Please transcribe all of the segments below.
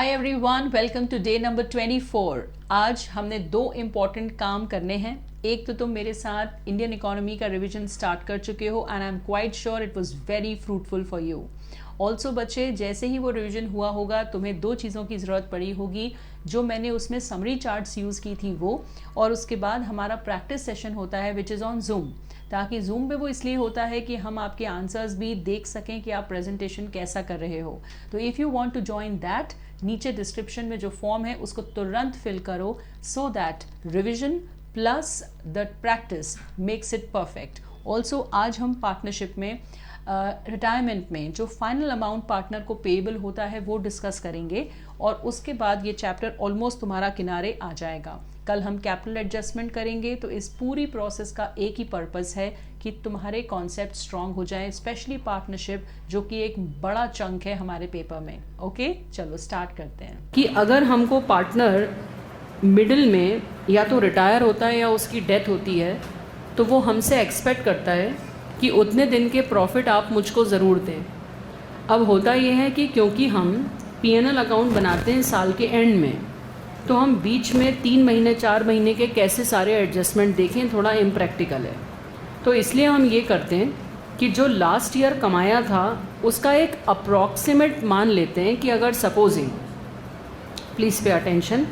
Hi everyone, welcome to day number 24। आज हमने दो इम्पॉर्टेंट काम करने हैं। एक तो तुम मेरे साथ इंडियन इकोनॉमी का रिवीजन स्टार्ट कर चुके हो and I am quite sure it was very fruitful for you. Also बच्चे, जैसे ही वो रिवीजन हुआ होगा तुम्हें दो चीज़ों की ज़रूरत पड़ी होगी जो मैंने उसमें समरी चार्ट्स यूज़ की थी वो, और उसके बाद हमारा प्रैक्टिस सेशन होता है विच इज़ ऑन जूम। ताकि जूम पे वो इसलिए होता है कि हम आपके आंसर्स भी देख सकें कि आप प्रेजेंटेशन कैसा कर रहे हो। तो if you want to join that, नीचे डिस्क्रिप्शन में जो फॉर्म है उसको तुरंत फिल करो so that revision plus the practice makes it perfect. Also आज हम पार्टनरशिप में रिटायरमेंट में जो फाइनल अमाउंट पार्टनर को पेएबल होता है वो डिस्कस करेंगे, और उसके बाद ये चैप्टर ऑलमोस्ट तुम्हारा किनारे आ जाएगा। कल हम कैपिटल एडजस्टमेंट करेंगे। तो इस पूरी प्रोसेस का एक ही पर्पस है कि तुम्हारे कॉन्सेप्ट स्ट्रांग हो जाए, स्पेशली पार्टनरशिप जो कि एक बड़ा चंक है हमारे पेपर में। ओके, चलो स्टार्ट करते हैं। कि अगर हमको पार्टनर मिडिल में या तो रिटायर होता है या उसकी डेथ होती है तो वो हमसे एक्सपेक्ट करता है कि उतने दिन के प्रॉफिट आप मुझको ज़रूर दें। अब होता ये है कि क्योंकि हम पीएनएल अकाउंट बनाते हैं साल के एंड में, तो हम बीच में 3 महीने 4 महीने के कैसे सारे एडजस्टमेंट देखें, थोड़ा इम्प्रैक्टिकल है। तो इसलिए हम ये करते हैं कि जो लास्ट ईयर कमाया था उसका एक अप्रॉक्सीमेट मान लेते हैं कि अगर supposing, please pay attention,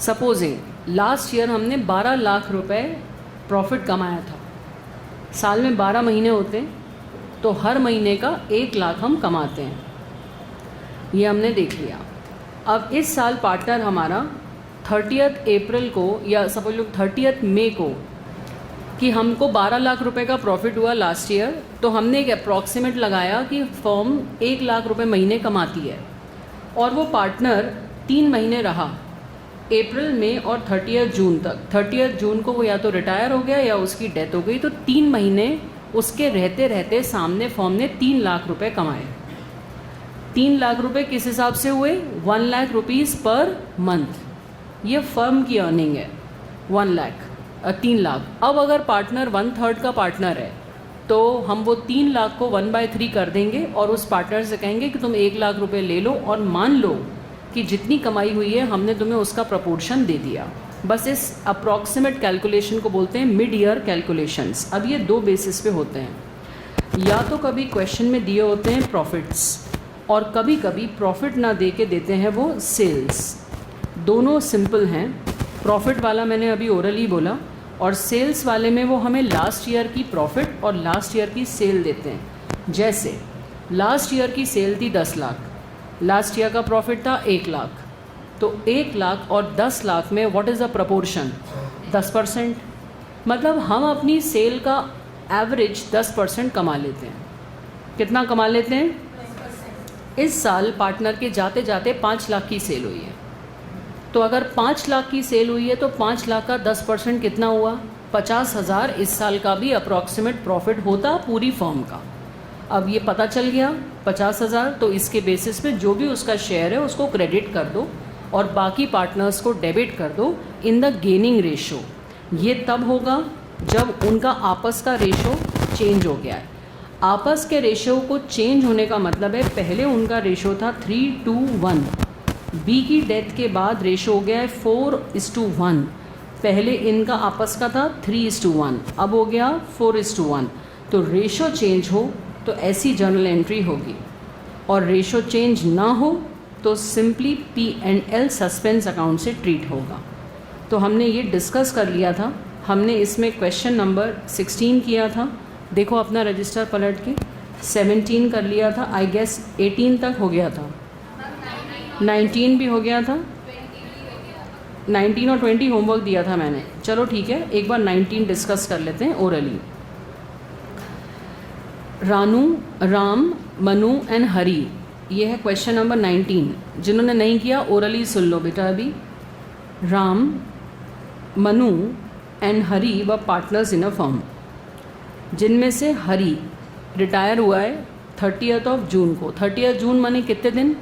supposing last year हमने 12 लाख रुपए प्रॉफिट कमाया था। साल में 12 महीने होते हैं तो हर महीने का 1 लाख हम कमाते हैं, ये हमने देख लिया। अब इस साल पार्टनर हमारा 30 अप्रैल को या सपोज लो 30 मई को कि हमको 12 लाख रुपए का प्रॉफिट हुआ लास्ट ईयर, तो हमने एक अप्रॉक्सीमेट लगाया कि फर्म 1 लाख रुपए महीने कमाती है, और वो पार्टनर 3 महीने रहा, अप्रैल में और 30 जून तक। 30 जून को वो या तो रिटायर हो गया या उसकी डेथ हो गई, तो 3 महीने उसके रहते रहते सामने फर्म ने 3 लाख रुपए कमाए। 3 लाख रुपए किस हिसाब से हुए? 1 लाख रुपीज़ पर मंथ, ये फर्म की अर्निंग है। 3 लाख। अब अगर पार्टनर 1/3 का पार्टनर है तो हम वो 3 लाख को 1/3 कर देंगे और उस पार्टनर से कहेंगे कि तुम 1 लाख रुपए ले लो और मान लो कि जितनी कमाई हुई है हमने तुम्हें उसका प्रपोर्शन दे दिया। बस इस अप्रॉक्सीमेट कैलकुलेशन को बोलते हैं मिड ईयर कैलकुलेशंस। अब ये 2 बेसिस पे होते हैं, या तो कभी क्वेश्चन में दिए होते हैं प्रॉफिट्स और कभी कभी प्रॉफिट ना दे के देते हैं वो सेल्स। दोनों सिंपल हैं। प्रॉफिट वाला मैंने अभी ओरली बोला, और सेल्स वाले में वो हमें लास्ट ईयर की प्रॉफिट और लास्ट ईयर की सेल देते हैं। जैसे लास्ट ईयर की सेल थी 10 लाख, लास्ट ईयर का प्रॉफिट था 1 लाख, तो 1 लाख और 10 लाख में व्हाट इज़ द प्रपोर्शन? 10%। मतलब हम अपनी सेल का एवरेज 10% कमा लेते हैं। कितना कमा लेते हैं? इस साल पार्टनर के जाते जाते 5 लाख की सेल हुई है, तो अगर 5 लाख की सेल हुई है तो 5 लाख का 10% कितना हुआ? 50,000 इस साल का भी अप्रॉक्सीमेट प्रॉफिट होता पूरी फर्म का। अब ये पता चल गया 50,000, तो इसके बेसिस पे जो भी उसका शेयर है उसको क्रेडिट कर दो और बाकी पार्टनर्स को डेबिट कर दो इन द गेनिंग रेशो। ये तब होगा जब उनका आपस का रेशो चेंज हो गया है। आपस के रेशो को चेंज होने का मतलब है पहले उनका रेशो था 3:1, बी की डेथ के बाद रेशो हो गया है 4:1। पहले इनका आपस का था 3:1, अब हो गया 4:1। तो रेशो चेंज हो तो ऐसी जर्नल एंट्री होगी, और रेशो चेंज ना हो तो सिंपली P&L सस्पेंस अकाउंट से ट्रीट होगा। तो हमने ये डिस्कस कर लिया था। हमने इसमें क्वेश्चन नंबर 16 किया था, देखो अपना रजिस्टर पलट के। 17 कर लिया था, आई गेस 18 तक हो गया था, 19 भी हो गया था, 19 और 20 होमवर्क दिया था मैंने। चलो ठीक है, एक बार 19 डिस्कस कर लेते हैं ओरली। रानू, राम, मनु एंड हरी, ये है क्वेश्चन नंबर 19। जिन्होंने नहीं किया ओरली सुन लो बेटा अभी। राम, मनु एंड हरी व पार्टनर्स इन अ फर्म, जिनमें से हरी रिटायर हुआ है 30 जून को। 30 जून माने कितने दिन?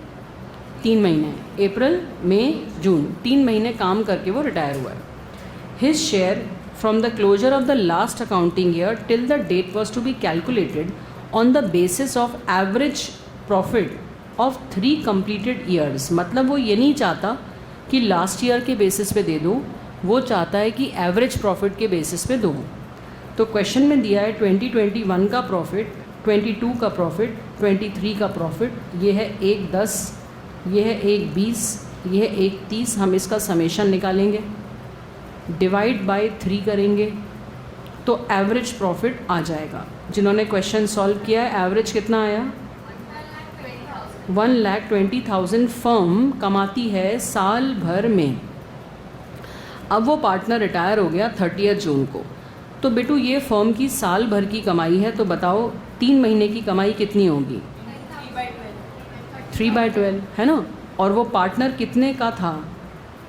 3 महीने, अप्रैल मई जून, 3 महीने काम करके वो रिटायर हुआ है। His share from the closure of the last accounting year till the date was to be calculated on the basis of average profit of 3 completed years, मतलब वो ये नहीं चाहता कि लास्ट ईयर के बेसिस पे दे दूँ, वो चाहता है कि एवरेज प्रॉफिट के बेसिस पे दूँ। तो क्वेश्चन में दिया है 2021 का प्रॉफिट, 22 का प्रॉफिट, 23 का प्रॉफिट, ये है 1/10, ये है 1/20, ये है 1/30। हम इसका समेशन निकालेंगे, डिवाइड बाय 3 करेंगे तो एवरेज प्रॉफिट आ जाएगा। जिन्होंने क्वेश्चन सॉल्व किया है, एवरेज कितना आया? 1,20,000 फर्म कमाती है साल भर में। अब वो पार्टनर रिटायर हो गया 30 जून को, तो बेटू ये फर्म की साल भर की कमाई है, तो बताओ 3 महीने की कमाई कितनी होगी? 3/12 है ना। और वो पार्टनर कितने का था?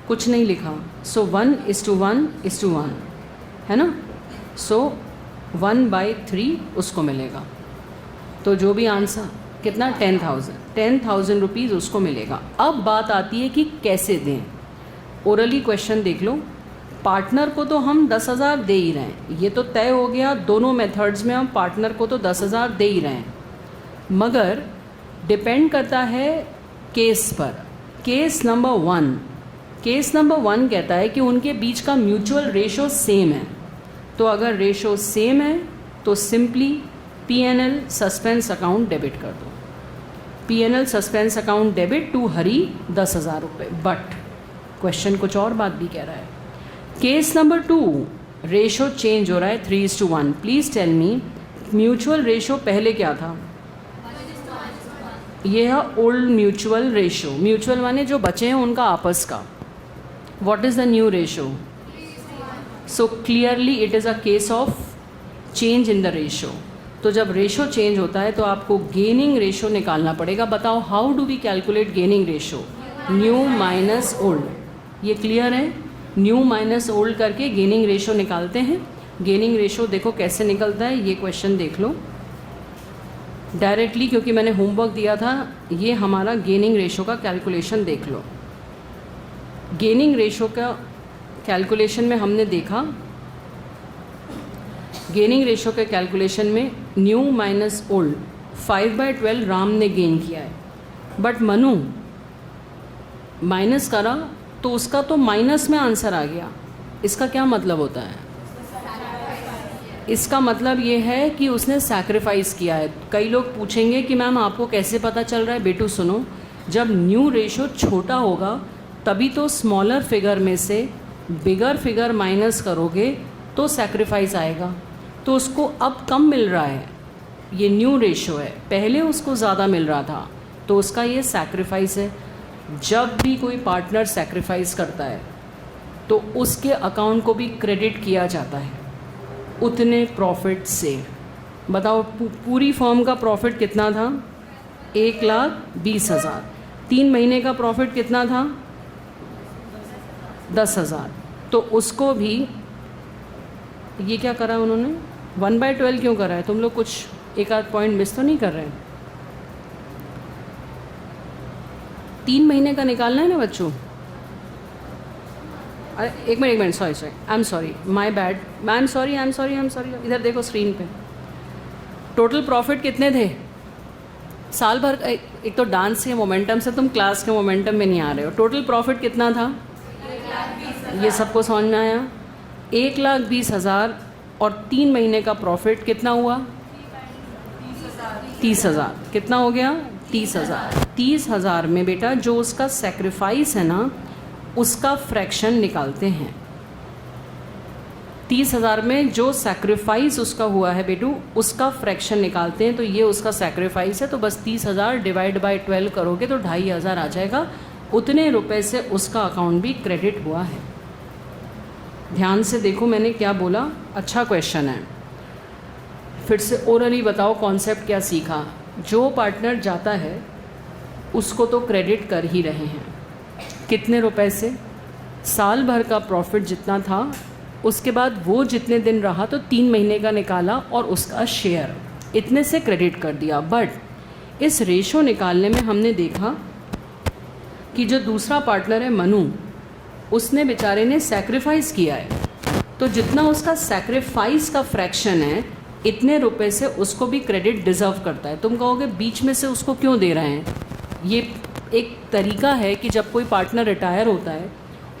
कुछ नहीं लिखा, सो 1:1:1 है ना। सो 1/3 उसको मिलेगा। तो जो भी आंसर कितना, 10,000 रुपीज़ उसको मिलेगा। अब बात आती है कि कैसे दें। ओरली क्वेश्चन देख लो, पार्टनर को तो हम 10,000 दे ही रहे हैं, ये तो तय हो गया, दोनों मेथड्स में हम पार्टनर को तो 10,000 दे ही रहे हैं, मगर डिपेंड करता है केस पर। केस नंबर 1 कहता है कि उनके बीच का म्यूचुअल रेशो सेम है। तो अगर रेशो सेम है तो simply P&L suspense account debit कर दो। P&L suspense account debit to Hari 10,000 रुपये। बट क्वेश्चन कुछ और बात भी कह रहा है। केस नंबर 2, रेशो चेंज हो रहा है 3:1। Please tell me, mutual ratio पहले क्या था? ये है ओल्ड म्यूचुअल रेशो। म्यूचुअल माने जो बचे हैं उनका आपस का। What is the new ratio? So clearly it is a case of change in the ratio. तो जब रेशो चेंज होता है तो आपको गेनिंग रेशो निकालना पड़ेगा। बताओ how do we calculate gaining ratio? New minus old. ये क्लियर है? न्यू माइनस ओल्ड करके गेनिंग रेशो निकालते हैं। गेनिंग रेशो देखो कैसे निकलता है, ये क्वेश्चन देख लो डायरेक्टली, क्योंकि मैंने होमवर्क दिया था। ये हमारा गेनिंग रेशो का कैलकुलेशन देख लो। गेनिंग रेशो का कैलकुलेशन में हमने देखा, गेनिंग रेशो के कैलकुलेशन में न्यू माइनस ओल्ड 5/12 राम ने गेन किया है, बट मनु माइनस करा तो उसका तो माइनस में आंसर आ गया। इसका क्या मतलब होता है? इसका मतलब ये है कि उसने सैक्रिफाइस किया है। कई लोग पूछेंगे कि मैम आपको कैसे पता चल रहा है? बेटू सुनो, जब न्यू रेशो छोटा होगा तभी तो स्मॉलर फिगर में से बिगर फिगर माइनस करोगे तो सैक्रिफाइस आएगा। तो उसको अब कम मिल रहा है, ये न्यू रेशो है, पहले उसको ज़्यादा मिल रहा था, तो उसका ये सैक्रिफाइस है। जब भी कोई पार्टनर सैक्रिफाइस करता है तो उसके अकाउंट को भी क्रेडिट किया जाता है उतने प्रॉफिट से। बताओ पूरी फर्म का प्रॉफिट कितना था? 1,20,000। 3 महीने का प्रॉफिट कितना था? 10,000। तो उसको भी ये क्या करा उन्होंने? 1/12 क्यों करा है? तुम लोग कुछ एक आध पॉइंट मिस तो नहीं कर रहे हैं? 3 महीने का निकालना है ना बच्चों। अरे एक minute sorry I am sorry, my bad, I am sorry. इधर देखो स्क्रीन पे। टोटल प्रॉफिट कितने थे साल भर? एक तो डांस के मोमेंटम से तुम क्लास के मोमेंटम में नहीं आ रहे हो। टोटल प्रॉफिट कितना था? ये सबको समझ में आया? 1,20,000 और 3 महीने का प्रॉफिट कितना हुआ? 30,000। कितना हो गया? 30,000। 30,000 में बेटा जो उसका सेक्रीफाइस है ना, उसका फ्रैक्शन निकालते हैं। 30,000 में जो सेक्रीफाइस उसका हुआ है बेटू, उसका फ्रैक्शन निकालते हैं। तो ये उसका सेक्रीफाइस है, तो बस 30,000 डिवाइड बाय 12 करोगे तो 2,500 आ जाएगा। उतने रुपए से उसका अकाउंट भी क्रेडिट हुआ है। ध्यान से देखो मैंने क्या बोला, अच्छा क्वेश्चन है। फिर से ओरली बताओ कॉन्सेप्ट क्या सीखा। जो पार्टनर जाता है उसको तो क्रेडिट कर ही रहे हैं। कितने रुपए से? साल भर का प्रॉफिट जितना था, उसके बाद वो जितने दिन रहा तो 3 महीने का निकाला और उसका शेयर इतने से क्रेडिट कर दिया। बट इस रेशो निकालने में हमने देखा कि जो दूसरा पार्टनर है मनु, उसने बेचारे ने सैक्रिफाइस किया है, तो जितना उसका सैक्रिफाइस का फ्रैक्शन है इतने रुपए से उसको भी क्रेडिट डिज़र्व करता है। तुम कहोगे बीच में से उसको क्यों दे रहे हैं? ये एक तरीका है कि जब कोई पार्टनर रिटायर होता है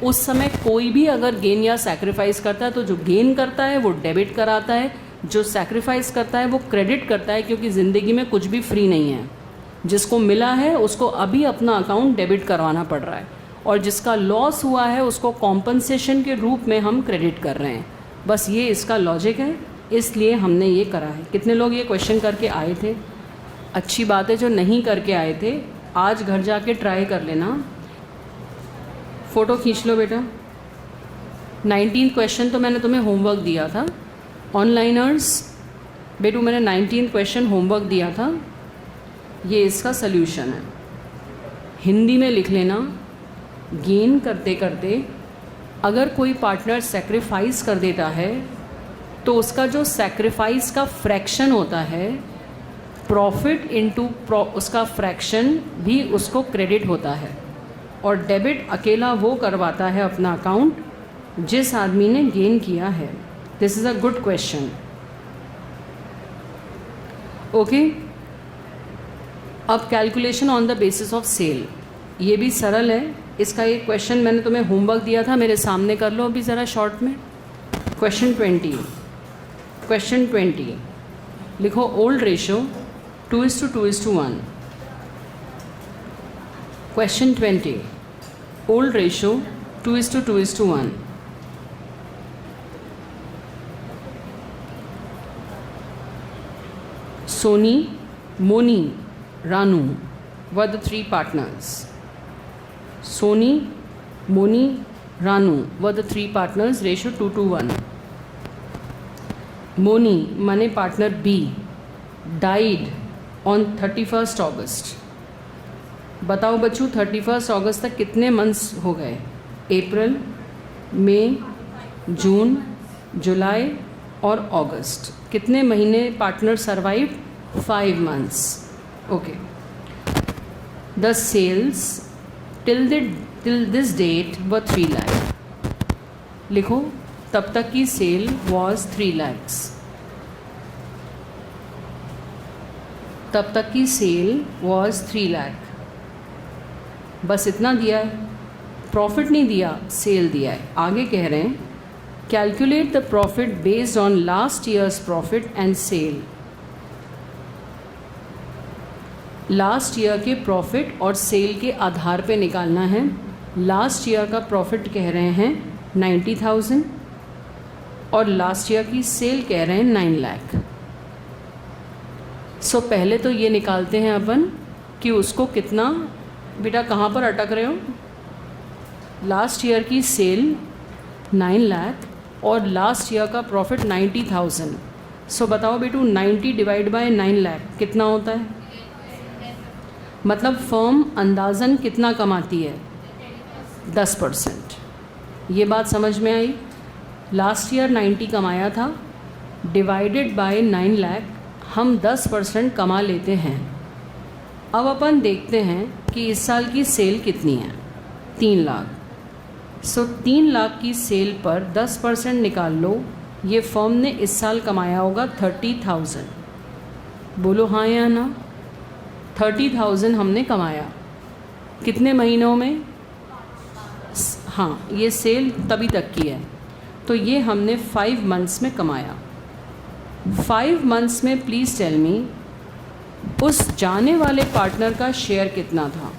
उस समय कोई भी अगर गेन या सैक्रिफाइस करता है तो जो गेन करता है वो डेबिट कराता है, जो सैक्रिफाइस करता है वो क्रेडिट करता है, क्योंकि ज़िंदगी में कुछ भी फ्री नहीं है। जिसको मिला है उसको अभी अपना अकाउंट डेबिट करवाना पड़ रहा है, और जिसका लॉस हुआ है उसको कॉम्पनसेशन के रूप में हम क्रेडिट कर रहे हैं। बस ये इसका लॉजिक है, इसलिए हमने ये करा है। कितने लोग ये क्वेश्चन करके आए थे? अच्छी बात है, जो नहीं करके आए थे आज घर जाके ट्राई कर लेना। फ़ोटो खींच लो बेटा। 19 क्वेश्चन तो मैंने तुम्हें होमवर्क दिया था। ऑनलाइनर्स बेटू, मैंने 19 क्वेश्चन होमवर्क दिया था, ये इसका सल्यूशन है। हिंदी में लिख लेना। गेन करते करते अगर कोई पार्टनर सेक्रीफाइस कर देता है तो उसका जो सेक्रीफाइस का फ्रैक्शन होता है, प्रॉफिट इनटू उसका फ्रैक्शन भी उसको क्रेडिट होता है, और डेबिट अकेला वो करवाता है अपना अकाउंट जिस आदमी ने गेन किया है। This is a good question. Okay, अब calculation on the basis of sale, ये भी सरल है। इसका एक क्वेश्चन मैंने तुम्हें होमवर्क दिया था, मेरे सामने कर लो अभी ज़रा शॉर्ट में। क्वेश्चन 20 लिखो। Old ratio 2:2:1। Question 20 old ratio 2:2:1। Soni, Moni, Ranu were the 3 partners. Soni, Moni, Ranu were the 3 partners, ratio 2:1. Moni, माने partner B, died on 31st August. बताओ बच्चों 31 अगस्त तक कितने मंथ्स हो गए? अप्रैल, मई, जून, जुलाई और अगस्त। कितने महीने partner survive? 5 months. Okay. The sales till this date was 3 lakh. लिखो, तब तक की सेल वॉज 3 lakhs। तब तक की सेल वॉज 3 lakh। बस इतना दिया है, प्रॉफिट नहीं दिया, सेल दिया है। आगे कह रहे हैं calculate the profit based on last years profit and sale. Last year के प्रॉफिट और सेल के आधार पे निकालना है। लास्ट ईयर का प्रॉफिट कह रहे हैं 90,000 और लास्ट ईयर की सेल कह रहे हैं 9 लाख। सो पहले तो ये निकालते हैं अपन कि उसको कितना, बेटा कहाँ पर अटक रहे हो? लास्ट ईयर की सेल 9 लाख और लास्ट ईयर का प्रॉफिट 90,000। सो बताओ बेटू 90 डिवाइड बाय 9 लाख कितना होता है? मतलब फर्म अंदाज़न कितना कमाती है? 10%। ये बात समझ में आई? लास्ट ईयर 90 कमाया था, डिवाइडेड बाय 9 लाख हम 10% कमा लेते हैं। अब अपन देखते हैं कि इस साल की सेल कितनी है? 3 लाख। सो 3 लाख की सेल पर 10% निकाल लो। ये फर्म ने इस साल कमाया होगा 30,000। बोलो हाँ या ना? 30,000 हमने कमाया। कितने महीनों में? हाँ, ये सेल तभी तक की है, तो ये हमने 5 months में कमाया। 5 months में प्लीज़ टेल मी उस जाने वाले पार्टनर का शेयर कितना था?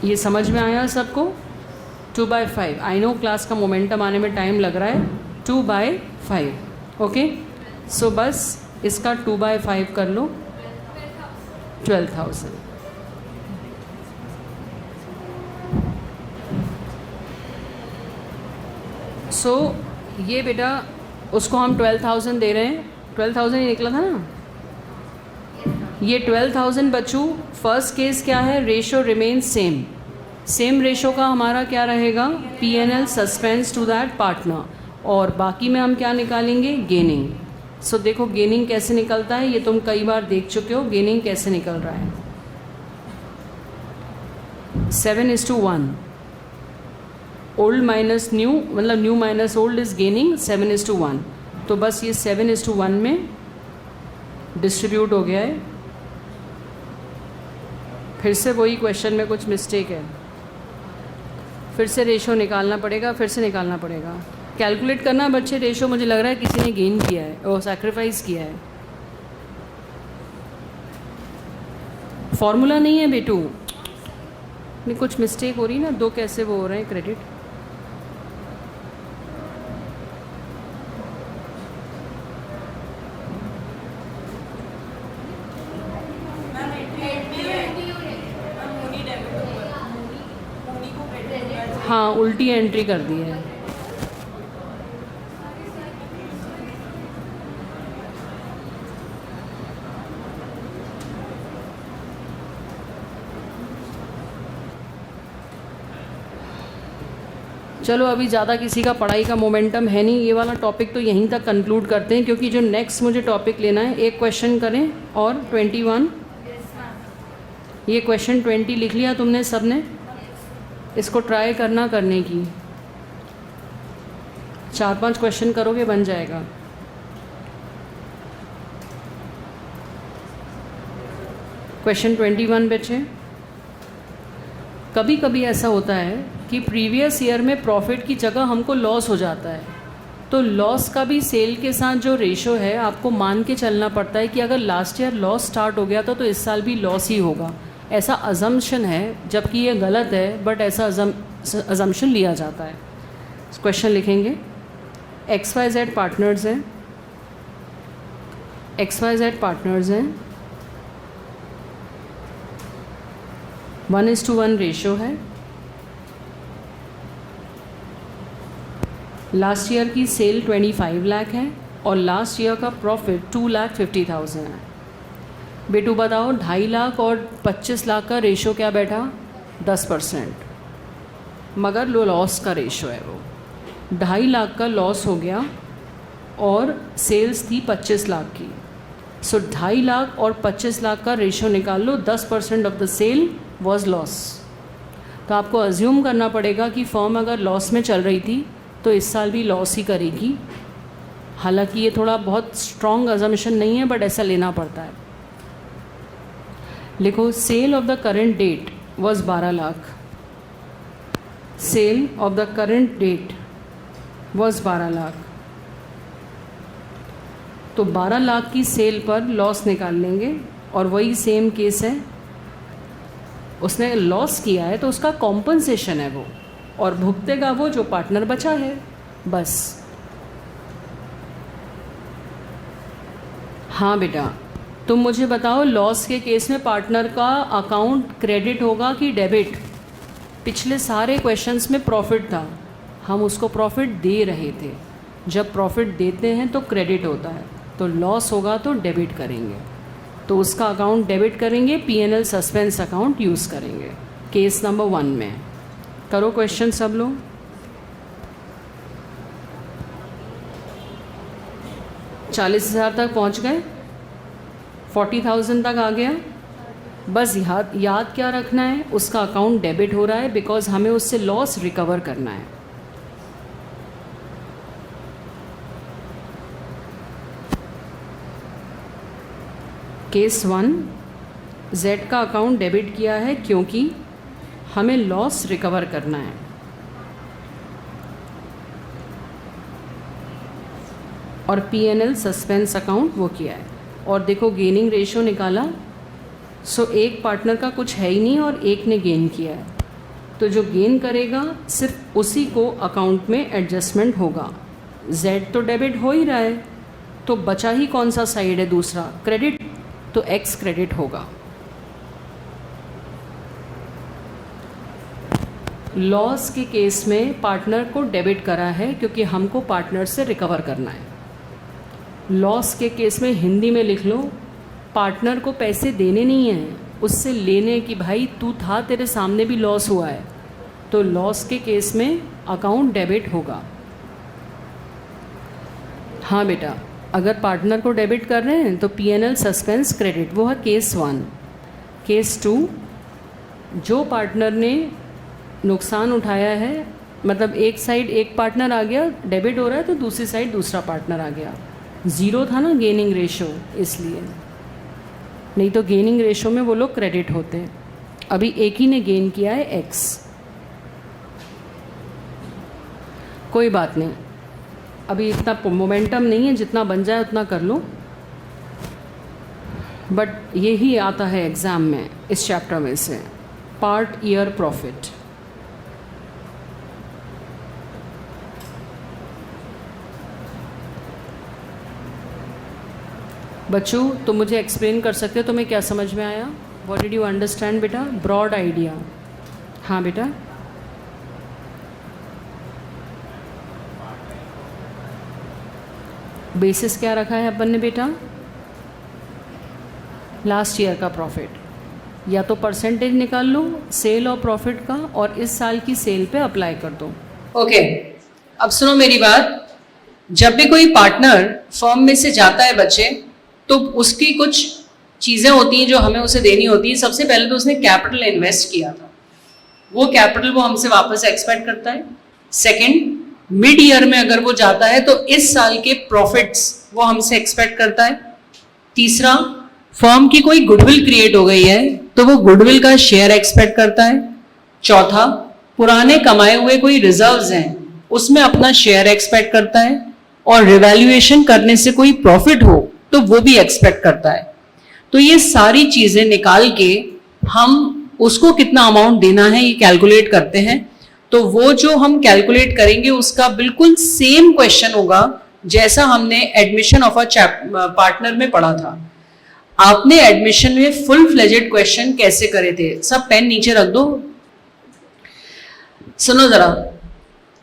ये समझ में आया सबको? 2/5। आई नो क्लास का मोमेंटम आने में टाइम लग रहा है। 2/5। ओके, सो बस इसका 2/5 कर लो, 12,000। सो ये बेटा उसको हम 12,000 दे रहे हैं। 12,000 ही निकला था ना? ये 12,000 बच्चों, फर्स्ट केस क्या है? Ratio remain same. Same ratio का हमारा क्या रहेगा? P&L suspense to that partner, और बाकी में हम क्या निकालेंगे? गेनिंग। सो देखो गेनिंग कैसे निकलता है, ये तुम कई बार देख चुके हो। गेनिंग कैसे निकल रहा है? 7:1। ओल्ड माइनस न्यू, मतलब new minus old is gaining 7:1। तो बस ये 7:1 में डिस्ट्रीब्यूट हो गया है। फिर से वही क्वेश्चन में कुछ मिस्टेक है, फिर से रेशो निकालना पड़ेगा, फिर से निकालना पड़ेगा। कैलकुलेट करना बच्चे रेशो, मुझे लग रहा है किसी ने गेन किया है और सैक्रिफाइस किया है। फॉर्मूला नहीं है बेटू, नहीं कुछ मिस्टेक हो रही ना, दो कैसे वो हो रहे हैं क्रेडिट। हाँ उल्टी एंट्री कर दी है। चलो अभी ज़्यादा किसी का पढ़ाई का मोमेंटम है नहीं, ये वाला टॉपिक तो यहीं तक कंक्लूड करते हैं, क्योंकि जो नेक्स्ट मुझे टॉपिक लेना है, एक क्वेश्चन करें और 21। ये क्वेश्चन 20 लिख लिया तुमने सब ने? इसको ट्राई करना करने की, 4-5 क्वेश्चन करोगे बन जाएगा। क्वेश्चन 21 बच्चे, कभी कभी ऐसा होता है कि प्रीवियस ईयर में प्रॉफिट की जगह हमको लॉस हो जाता है, तो लॉस का भी सेल के साथ जो रेशो है आपको मान के चलना पड़ता है कि अगर लास्ट ईयर लॉस स्टार्ट हो गया था तो इस साल भी लॉस ही होगा। ऐसा अजम्पशन है, जबकि ये गलत है, बट ऐसा अजम्पशन लिया जाता है। क्वेश्चन लिखेंगे, XYZ पार्टनर्स हैं, XYZ पार्टनर्स हैं, 1:1 रेशो है। लास्ट ईयर की सेल 25 लाख है और लास्ट ईयर का प्रॉफिट 2,50,000 है। बेटू बताओ 2.5 लाख और 25 लाख का रेशो क्या बैठा? 10%, मगर लो लॉस का रेशो है वो। 2.5 लाख का लॉस हो गया और सेल्स थी 25 लाख की, सो 2.5 लाख और 25 लाख का रेशो निकाल लो, 10% of the sale was loss. तो आपको अज्यूम करना पड़ेगा कि फर्म अगर लॉस में चल रही थी तो इस साल भी लॉस ही करेगी। हालांकि ये थोड़ा बहुत स्ट्रॉन्ग अजम्पशन नहीं है, बट ऐसा लेना पड़ता है। लिखो, sale of the current date was 12 lakh, sale of the current date was 12 lakh. तो 12 लाख की सेल पर लॉस निकाल लेंगे, और वही सेम केस है, उसने लॉस किया है तो उसका कॉम्पनसेशन है वो, और भुगतेगा वो जो पार्टनर बचा है, बस। हाँ बेटा, तुम मुझे बताओ लॉस के केस में पार्टनर का अकाउंट क्रेडिट होगा कि डेबिट? पिछले सारे क्वेश्चंस में प्रॉफिट था, हम उसको प्रॉफिट दे रहे थे। जब प्रॉफिट देते हैं तो क्रेडिट होता है, तो लॉस होगा तो डेबिट करेंगे, तो उसका अकाउंट डेबिट करेंगे, P&L सस्पेंस अकाउंट यूज़ करेंगे। केस नंबर 1 में करो क्वेश्चन सब लोग। 40,000 तक पहुंच गए, 40,000 तक आ गया। बस याद क्या रखना है, उसका अकाउंट डेबिट हो रहा है बिकॉज हमें उससे लॉस रिकवर करना है। केस 1, Z का अकाउंट डेबिट किया है क्योंकि हमें लॉस रिकवर करना है। और P&L सस्पेंस अकाउंट वो किया है। और देखो गेनिंग रेशो निकाला, सो एक पार्टनर का कुछ है ही नहीं और एक ने गेन किया है, तो जो गेन करेगा सिर्फ उसी को अकाउंट में एडजस्टमेंट होगा। Z तो डेबिट हो ही रहा है, तो बचा ही कौन सा साइड है दूसरा? क्रेडिट, तो X क्रेडिट होगा। लॉस के केस में पार्टनर को डेबिट करा है क्योंकि हमको पार्टनर से रिकवर करना है। लॉस के केस में हिंदी में लिख लो, पार्टनर को पैसे देने नहीं हैं, उससे लेने कि भाई तू था, तेरे सामने भी लॉस हुआ है, तो लॉस के केस में अकाउंट डेबिट होगा। हाँ बेटा, अगर पार्टनर को डेबिट कर रहे हैं तो P&L सस्पेंस क्रेडिट, वो है केस 1। केस 2, जो पार्टनर ने नुकसान उठाया है, मतलब एक साइड एक पार्टनर आ गया डेबिट हो रहा है, तो दूसरी साइड दूसरा पार्टनर आ गया, ज़ीरो था ना गेनिंग रेशो, इसलिए नहीं तो गेनिंग रेशो में वो लोग क्रेडिट होते हैं। अभी एक ही ने गेन किया है एक्स, कोई बात नहीं, अभी इतना मोमेंटम नहीं है, जितना बन जाए उतना कर लो, बट यही आता है एग्ज़ाम में इस चैप्टर में से, पार्ट ईयर प्रॉफिट। बच्चों तुम मुझे एक्सप्लेन कर सकते हो तुम्हें क्या समझ में आया? व्हाट डिड यू अंडरस्टैंड बेटा? Broad idea. हाँ बेटा, बेसिस क्या रखा है अपन ने बेटा? लास्ट ईयर का प्रॉफिट, या तो परसेंटेज निकाल लो सेल और प्रॉफिट का और इस साल की सेल पे अप्लाई कर दो। ओके, अब सुनो मेरी बात। जब भी कोई पार्टनर फर्म में से जाता है बच्चे, तो उसकी कुछ चीज़ें होती हैं जो हमें उसे देनी होती है। सबसे पहले तो उसने कैपिटल इन्वेस्ट किया था, वो कैपिटल वो हमसे वापस एक्सपेक्ट करता है। सेकंड, मिड ईयर में अगर वो जाता है तो इस साल के प्रॉफिट्स वो हमसे एक्सपेक्ट करता है। तीसरा, फर्म की कोई गुडविल क्रिएट हो गई है तो वो गुडविल का शेयर एक्सपेक्ट करता है। चौथा, पुराने कमाए हुए कोई रिजर्व्स हैं उसमें अपना शेयर एक्सपेक्ट करता है। और रिवैल्यूएशन करने से कोई प्रॉफिट हो तो वो भी एक्सपेक्ट करता है। तो ये सारी चीजें निकाल के हम उसको कितना अमाउंट देना है ये कैलकुलेट करते हैं। तो वो जो हम कैलकुलेट करेंगे उसका बिल्कुल सेम क्वेश्चन होगा जैसा हमने एडमिशन ऑफ अ पार्टनर में पढ़ा था। आपने एडमिशन में फुल फ्लेजेड क्वेश्चन कैसे करे थे? सब पेन नीचे रख दो, सुनो जरा।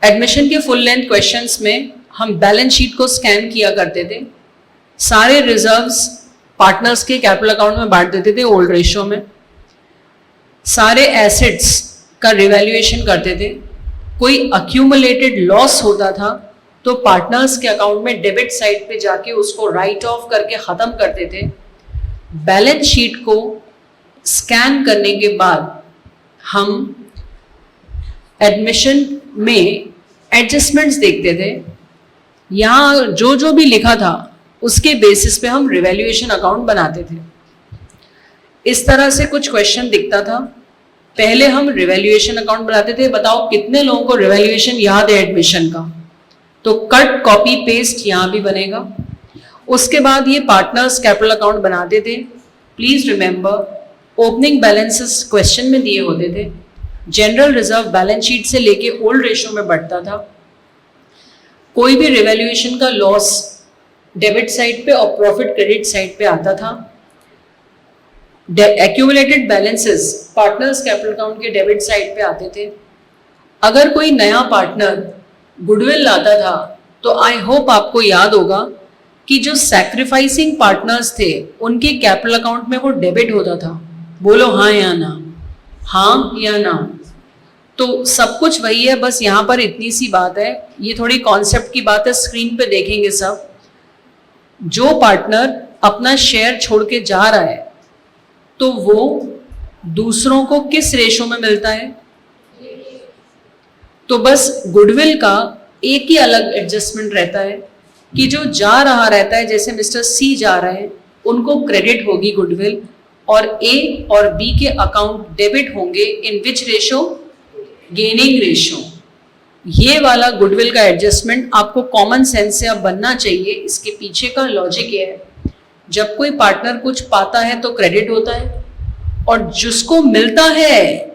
एडमिशन के फुल लेंथ क्वेश्चंस में हम बैलेंस शीट को स्कैन किया करते थे, सारे रिजर्व्स पार्टनर्स के कैपिटल अकाउंट में बांट देते थे ओल्ड रेशियो में, सारे एसेट्स का रिवैल्यूएशन करते थे। कोई अक्यूमुलेटेड लॉस होता था तो पार्टनर्स के अकाउंट में डेबिट साइड पे जाके उसको राइट ऑफ करके ख़त्म करते थे। बैलेंस शीट को स्कैन करने के बाद हम एडमिशन में एडजस्टमेंट्स देखते थे। यहाँ जो जो भी लिखा था उसके बेसिस पे हम रिवैल्यूएशन अकाउंट बनाते थे। इस तरह से कुछ क्वेश्चन दिखता था। पहले हम रिवैल्यूएशन अकाउंट बनाते थे। बताओ कितने लोगों को रिवैल्यूएशन याद है एडमिशन का? तो कट कॉपी पेस्ट यहाँ भी बनेगा। उसके बाद ये पार्टनर्स कैपिटल अकाउंट बनाते थे। Please remember opening balances question में दिए होते थे। जनरल रिजर्व बैलेंस शीट से लेके ओल्ड रेशियो में बढ़ता था। कोई भी रिवैल्यूएशन का लॉस डेबिट साइड पे और प्रॉफिट क्रेडिट साइड पे आता था। Accumulated balances partners capital account के डेबिट साइड पे आते थे। अगर कोई नया पार्टनर गुडविल लाता था तो आई होप आपको याद होगा कि जो सैक्रिफाइसिंग पार्टनर्स थे उनके कैपिटल अकाउंट में वो डेबिट होता था। बोलो हाँ या ना, हाँ या ना। तो सब कुछ वही है, बस यहाँ पर इतनी सी बात है, ये थोड़ी कॉन्सेप्ट की बात है, स्क्रीन पे देखेंगे सब। जो पार्टनर अपना शेयर छोड़ के जा रहा है तो वो दूसरों को किस रेशो में मिलता है? तो बस गुडविल का एक ही अलग एडजस्टमेंट रहता है कि जो जा रहा रहता है, जैसे मिस्टर सी जा रहे हैं, उनको क्रेडिट होगी गुडविल और ए और बी के अकाउंट डेबिट होंगे। इन विच रेशो? Gaining ratio. ये वाला गुडविल का एडजस्टमेंट आपको कॉमन सेंस से अब बनना चाहिए। इसके पीछे का लॉजिक ये है, जब कोई पार्टनर कुछ पाता है तो क्रेडिट होता है और जिसको मिलता है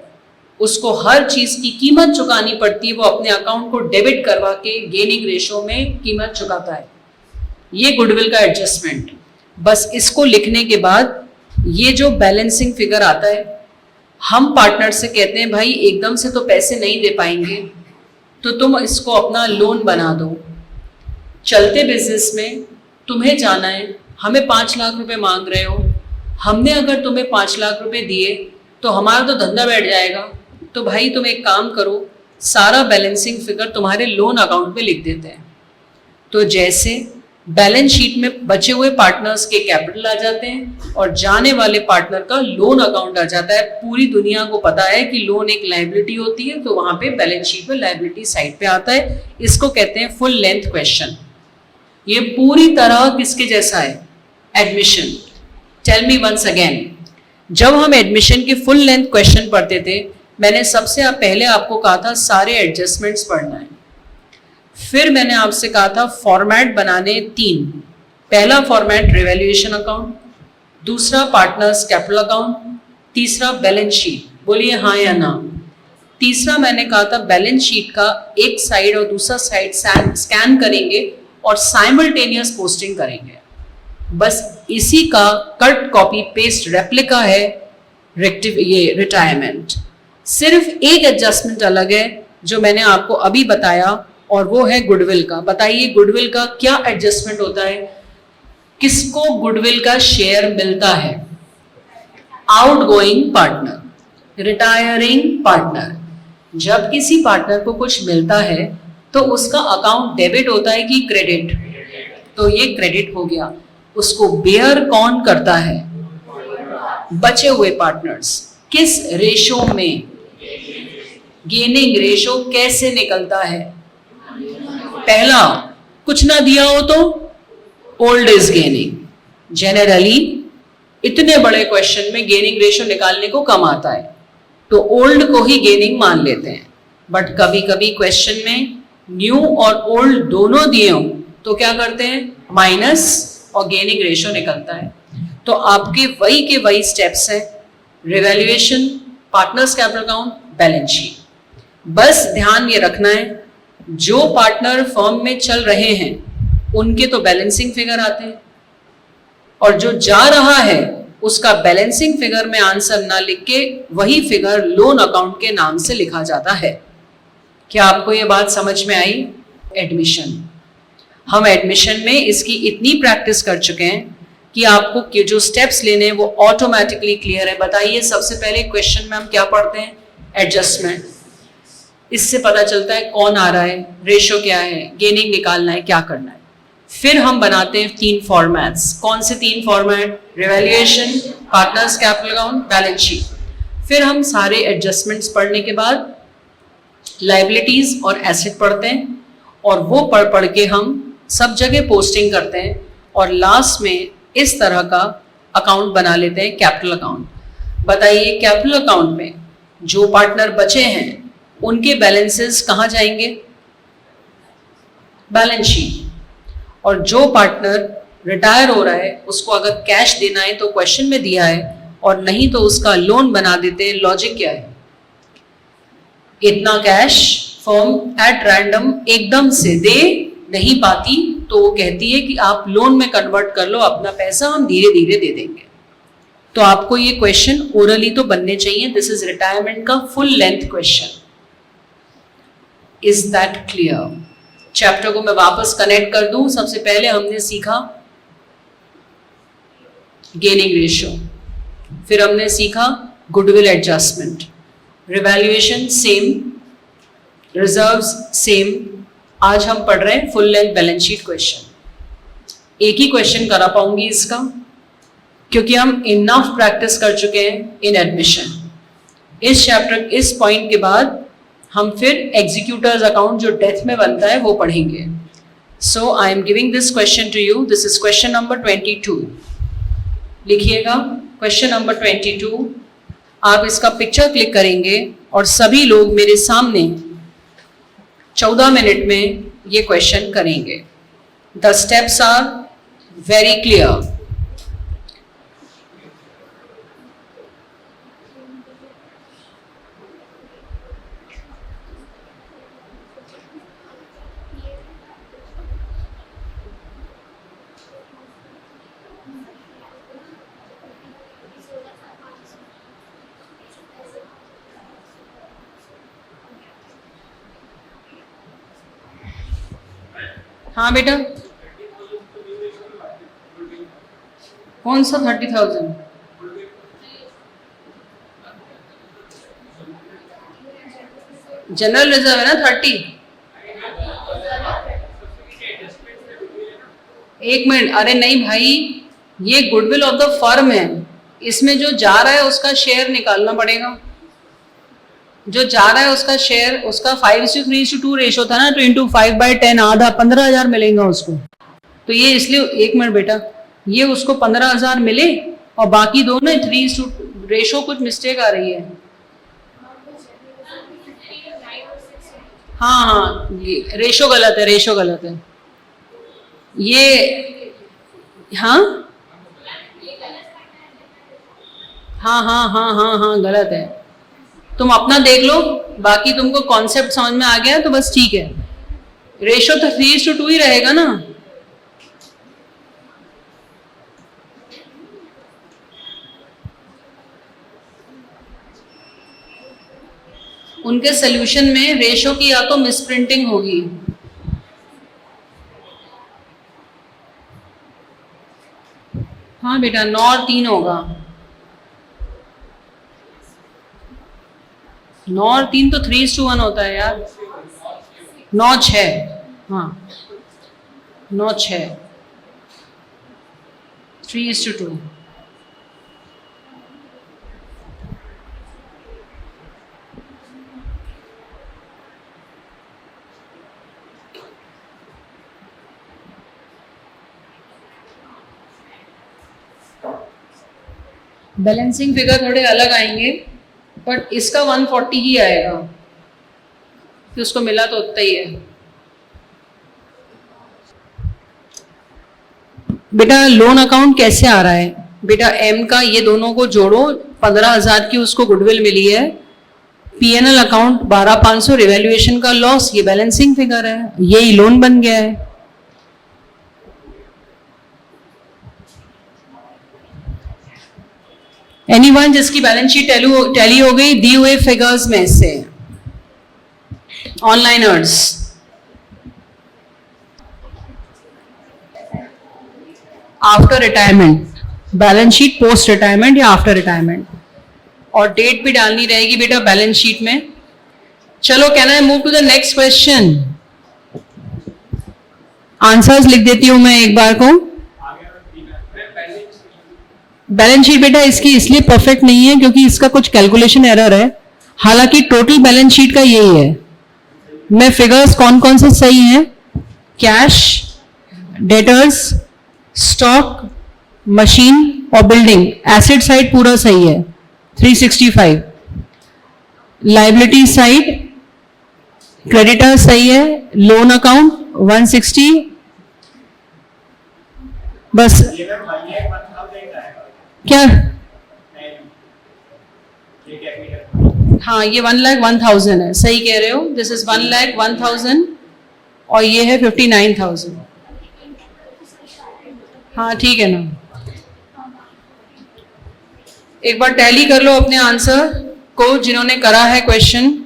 उसको हर चीज की कीमत चुकानी पड़ती है। वो अपने अकाउंट को डेबिट करवा के गेनिंग रेशो में कीमत चुकाता है। ये गुडविल का एडजस्टमेंट। बस इसको लिखने के बाद ये जो बैलेंसिंग फिगर आता है, हम पार्टनर से कहते हैं भाई एकदम से तो पैसे नहीं दे पाएंगे तो तुम इसको अपना लोन बना दो। चलते बिजनेस में तुम्हें जाना है, हमें 5 लाख रुपए मांग रहे हो, हमने अगर तुम्हें 5 लाख रुपए दिए तो हमारा तो धंधा बैठ जाएगा। तो भाई तुम एक काम करो, सारा बैलेंसिंग फिगर तुम्हारे लोन अकाउंट में लिख देते हैं। तो जैसे बैलेंस शीट में बचे हुए पार्टनर्स के कैपिटल आ जाते हैं और जाने वाले पार्टनर का लोन अकाउंट आ जाता है। पूरी दुनिया को पता है कि लोन एक लायबिलिटी होती है, तो वहां पे बैलेंस शीट में लायबिलिटी साइड पे आता है। इसको कहते हैं फुल लेंथ क्वेश्चन। ये पूरी तरह किसके जैसा है? Admission. Tell me once again, जब हम एडमिशन के फुल लेंथ क्वेश्चन पढ़ते थे, मैंने सबसे पहले आपको कहा था सारे एडजस्टमेंट्स पढ़ना है। फिर मैंने आपसे कहा था फॉर्मेट बनाने 3। पहला फॉर्मेट रिवैल्यूएशन अकाउंट, दूसरा पार्टनर्स कैपिटल अकाउंट, तीसरा बैलेंस शीट। बोलिए हाँ या ना। तीसरा मैंने कहा था बैलेंस शीट का एक साइड और दूसरा साइड स्कैन करेंगे और साइमल्टेनियस पोस्टिंग करेंगे। बस इसी का कट कॉपी पेस्ट रेप्लिका है ये रिटायरमेंट। सिर्फ एक एडजस्टमेंट अलग है जो मैंने आपको अभी बताया, और वो है गुडविल का। बताइए गुडविल का क्या एडजस्टमेंट होता है? किसको गुडविल का शेयर मिलता है? Outgoing partner, retiring partner. जब किसी पार्टनर को कुछ मिलता है तो उसका अकाउंट डेबिट होता है कि क्रेडिट? तो ये क्रेडिट हो गया। उसको बेयर कौन करता है? बचे हुए पार्टनर्स। किस रेशो में? Gaining ratio. कैसे निकलता है? पहला, कुछ ना दिया हो तो ओल्ड इज गेनिंग। जनरली इतने बड़े क्वेश्चन में गेनिंग रेशो निकालने को कम आता है, तो ओल्ड को ही गेनिंग मान लेते हैं। बट कभी कभी क्वेश्चन में न्यू और ओल्ड दोनों दिए हो तो क्या करते हैं? माइनस और गेनिंग रेशो निकलता है। तो आपके वही के वही स्टेप्स हैं, revaluation, partners capital account, balance sheet. बस ध्यान ये रखना है, जो पार्टनर फर्म में चल रहे हैं उनके तो बैलेंसिंग फिगर आते हैं, और जो जा रहा है उसका बैलेंसिंग फिगर में आंसर ना लिख के वही फिगर लोन अकाउंट के नाम से लिखा जाता है। क्या आपको ये बात समझ में आई? एडमिशन, हम एडमिशन में इसकी इतनी प्रैक्टिस कर चुके हैं कि आपको जो स्टेप्स लेने हैं वो ऑटोमेटिकली क्लियर है। बताइए सबसे पहले क्वेश्चन में हम क्या पढ़ते हैं? एडजस्टमेंट। इससे पता चलता है कौन आ रहा है, रेशो क्या है, गेनिंग निकालना है, क्या करना है। फिर हम बनाते हैं 3 फॉर्मेट्स। कौन से 3 format? Revaluation, partners capital account, balance sheet. फिर हम सारे एडजस्टमेंट्स पढ़ने के बाद लायबिलिटीज और एसेट पढ़ते हैं, और वो पढ़ के हम सब जगह पोस्टिंग करते हैं, और लास्ट में इस तरह का अकाउंट बना लेते हैं, कैपिटल अकाउंट। बताइए कैपिटल अकाउंट में जो पार्टनर बचे हैं उनके बैलेंसेस कहाँ जाएंगे? Balance sheet. और जो पार्टनर रिटायर हो रहा है उसको अगर कैश देना है तो क्वेश्चन में दिया है, और नहीं तो उसका लोन बना देते हैं। लॉजिक क्या है? इतना कैश फर्म एट रैंडम एकदम से दे नहीं पाती, तो वो कहती है कि आप लोन में कन्वर्ट कर लो, अपना पैसा हम धीरे धीरे दे देंगे। तो आपको ये क्वेश्चन ओरली तो बनने चाहिए। दिस इज रिटायरमेंट का full length question. Is that clear? Chapter को मैं वापस कनेक्ट कर दूं। सबसे पहले हमने सीखा गेनिंग रेशियो, फिर हमने सीखा goodwill adjustment, revaluation same, reserves same. आज हम पढ़ रहे हैं full length balance sheet question. एक ही क्वेश्चन करा पाऊंगी इसका, क्योंकि हम इनफ प्रैक्टिस कर चुके हैं इन एडमिशन। इस चैप्टर, इस पॉइंट के बाद हम फिर एग्जीक्यूटर्स अकाउंट जो डेथ में बनता है वो पढ़ेंगे। So I am giving this question to you. This is question number 22। लिखिएगा क्वेश्चन नंबर 22। आप इसका पिक्चर क्लिक करेंगे और सभी लोग मेरे सामने 14 मिनट में ये क्वेश्चन करेंगे। The steps are very clear. हाँ बेटा, कौन सा 30,000? जनरल रिजर्व है ना 30। एक मिनट, अरे नहीं भाई, ये गुडविल ऑफ द फर्म है। इसमें जो जा रहा है उसका शेयर निकालना पड़ेगा। जो जा रहा है उसका शेयर, उसका 5:3:2 रेशो था ना, तो इंटू 5/10 आधा 15,000 मिलेगा उसको। तो ये इसलिए, एक मिनट बेटा, ये उसको 15,000 मिले और बाकी दोनों 3:2 रेशो कुछ मिस्टेक आ रही है। हाँ हाँ, रेशो गलत है, रेशो गलत है ये। हाँ हाँ हाँ हाँ हाँ हाँ गलत है। तुम अपना देख लो, बाकी तुमको कॉन्सेप्ट समझ में आ गया तो बस ठीक है। रेशो तो 3:2 ही रहेगा ना। उनके सोल्यूशन में रेशो की या तो मिसप्रिंटिंग होगी। हाँ बेटा 9 और 3 होगा। 9 और 3 तो 3:1 होता है यार। 9:6, हाँ 9:6, 3:2। बैलेंसिंग फिगर थोड़े अलग आएंगे, बट इसका 140 ही आएगा कि उसको मिला तो उतना ही है। बेटा लोन अकाउंट कैसे आ रहा है? बेटा एम का ये दोनों को जोड़ो, 15,000 की उसको गुडविल मिली है। पीएनएल अकाउंट 12,500 रिवैल्यूएशन का लॉस, ये बैलेंसिंग फिगर है, यही लोन बन गया है। एनीवन जिसकी बैलेंस शीट टैली हो गई दी हुए फिगर्स में से? Onliners after retirement, balance sheet post retirement या आफ्टर रिटायरमेंट, और डेट भी डालनी रहेगी बेटा बैलेंस शीट में। चलो can I move to the next question? Answers लिख देती हूं मैं एक बार को। बैलेंस शीट बेटा इसकी इसलिए परफेक्ट नहीं है क्योंकि इसका कुछ कैलकुलेशन एरर है, हालांकि टोटल बैलेंस शीट का यही है। मैं फिगर्स कौन कौन से सही हैं? कैश, डेटर्स, स्टॉक, मशीन और बिल्डिंग, एसेट साइड पूरा सही है 365, लाइबिलिटी साइड क्रेडिटर सही है, लोन अकाउंट 160, बस क्या? हाँ ये 1,01,000 है, सही कह रहे हो, दिस इज 1,01,000 और ये है 59,000। हाँ ठीक है ना, एक बार टैली कर लो अपने आंसर को जिन्होंने करा है क्वेश्चन।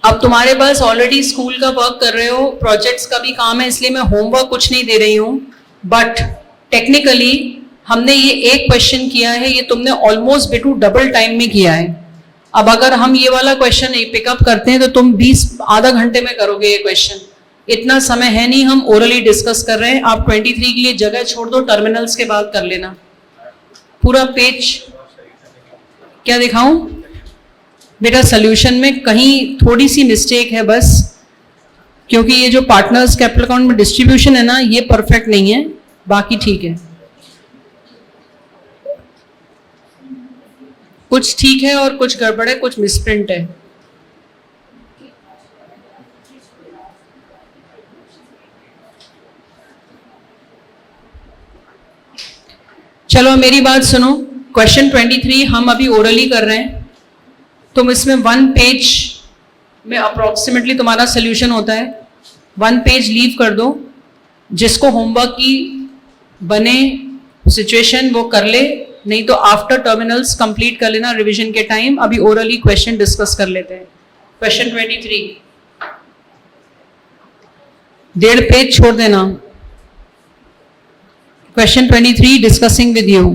अब तुम्हारे पास ऑलरेडी स्कूल का वर्क कर रहे हो, प्रोजेक्ट्स का भी काम है, इसलिए मैं होमवर्क कुछ नहीं दे रही हूं, बट टेक्निकली हमने ये एक क्वेश्चन किया है, ये तुमने ऑलमोस्ट बेटू डबल टाइम में किया है। अब अगर हम ये वाला क्वेश्चन पिकअप करते हैं तो तुम 20 आधा घंटे में करोगे ये क्वेश्चन, इतना समय है नहीं, हम ओरली डिस्कस कर रहे हैं। आप 23 के लिए जगह छोड़ दो, टर्मिनल्स के बाद कर लेना पूरा पेज। क्या दिखाऊं बेटा? सोल्यूशन में कहीं थोड़ी सी मिस्टेक है बस, क्योंकि ये जो पार्टनर्स कैपिटल अकाउंट में डिस्ट्रीब्यूशन है ना, ये परफेक्ट नहीं है, बाकी ठीक है, कुछ ठीक है और कुछ गड़बड़ है, कुछ मिसप्रिंट है। चलो मेरी बात सुनो, क्वेश्चन 23 हम अभी ओरली कर रहे हैं, तुम इसमें 1 पेज में अप्रोक्सीमेटली तुम्हारा सोल्यूशन होता है, 1 पेज लीव कर दो, जिसको होमवर्क की बने सिचुएशन वो कर ले, नहीं तो आफ्टर टर्मिनल्स कंप्लीट कर लेना रिवीजन के टाइम। अभी ओरली क्वेश्चन डिस्कस कर लेते हैं। क्वेश्चन 23 1.5 पेज छोड़ देना। Question 23 discussing with you.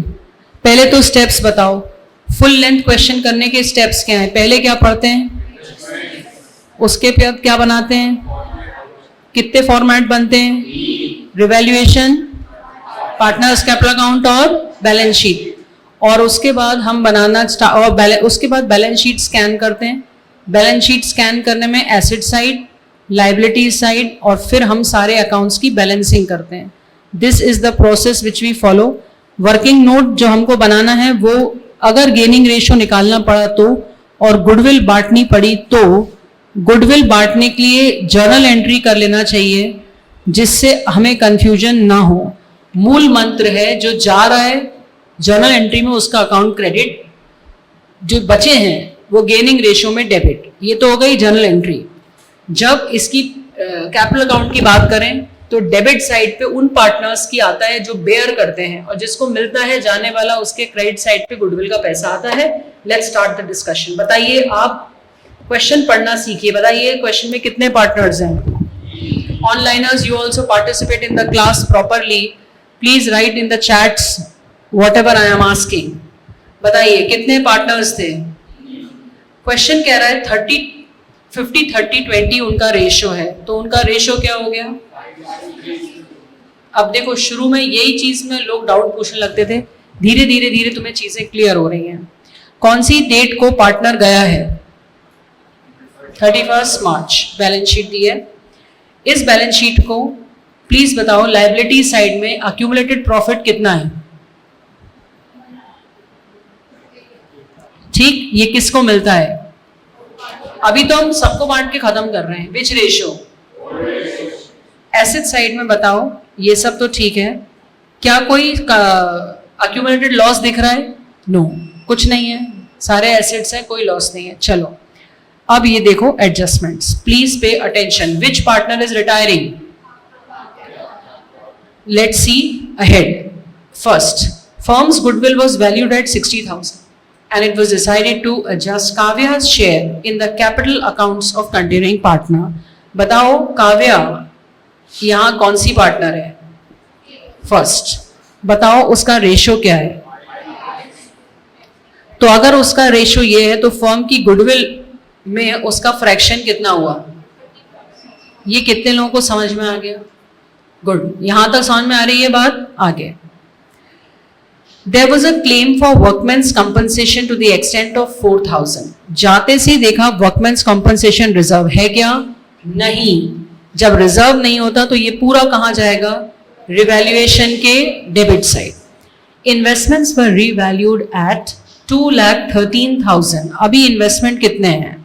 पहले तो स्टेप्स बताओ, फुल लेंथ क्वेश्चन करने के स्टेप्स क्या हैं? पहले क्या पढ़ते हैं, उसके बाद क्या बनाते हैं, कितने फॉर्मेट बनते हैं, रिवैल्यूएशन, पार्टनर्स कैपिटल अकाउंट और बैलेंस शीट। और उसके बाद हम बनाना और उसके बाद बैलेंस शीट स्कैन करते हैं। बैलेंस शीट स्कैन करने में एसेट साइड, लाइबिलिटी साइड और फिर हम सारे अकाउंट्स की बैलेंसिंग करते हैं। This is the process which we follow. Working note जो हमको बनाना है वो अगर गेनिंग रेशियो निकालना पड़ा तो, और गुडविल बांटनी पड़ी तो गुडविल बांटने के लिए जर्नल एंट्री कर लेना चाहिए जिससे हमें कंफ्यूजन ना हो। मूल मंत्र है जो जा रहा है जर्नल एंट्री में उसका अकाउंट क्रेडिट, जो बचे हैं वो गेनिंग रेशियो में डेबिट। ये तो हो गई जर्नल एंट्री। जब इसकी कैपिटल अकाउंट की बात करें तो डेबिट साइड पे उन पार्टनर्स की आता है जो बेयर करते हैं और जिसको मिलता है जाने वाला उसके क्रेडिट साइड पे गुडविल का पैसा आता है। Let's start the discussion. बताइए, आप क्वेश्चन पढ़ना सीखिए। बताइए क्वेश्चन में कितने पार्टनर्स हैं? Onliners, you also participate in the class properly. Please write in the chats whatever I am asking. बताइए कितने पार्टनर्स थे? क्वेश्चन कह रहा है 50-30-20 उनका रेशियो है, तो उनका रेशियो क्या हो गया? अब देखो, शुरू में यही चीज में लोग डाउट पूछने लगते थे, धीरे धीरे धीरे तुम्हें चीजें क्लियर हो रही हैं। कौन सी डेट को पार्टनर गया है? 31 मार्च बैलेंस शीट दी है। इस बैलेंस शीट को प्लीज बताओ लायबिलिटी साइड में अक्यूमुलेटेड प्रॉफिट कितना है? ठीक, ये किसको मिलता है? अभी तो हम सबको बांट के खत्म कर रहे हैं। विच रेशियो? एसेट साइड में बताओ। ये सब तो ठीक है, क्या कोई अक्यूमुलेटेड लॉस दिख रहा है? नो, कुछ नहीं है, सारे एसेट्स हैं, कोई लॉस नहीं है। चलो अब ये देखो adjustments. Please pay attention. Which partner is retiring? Let's see ahead. First, firm's goodwill was valued at 60,000 and it was decided to adjust Kavya's share in the capital accounts of continuing partner. बताओ काव्या यहां कौन C partner है? First. बताओ उसका ratio क्या है? तो अगर उसका रेशियो ये है तो फर्म की गुडविल में उसका फ्रैक्शन कितना हुआ? ये कितने लोगों को समझ में आ गया? गुड, यहां तक समझ में आ रही है बात? आगे। There was a claim for workmen's compensation to the extent of 4,000. जाते से देखा workmen's compensation reserve है क्या? नहीं। जब रिजर्व नहीं होता तो ये पूरा कहां जाएगा? रिवैल्यूएशन के debit side. Investments were revalued eight 2,13,000। अभी इन्वेस्टमेंट कितने हैं?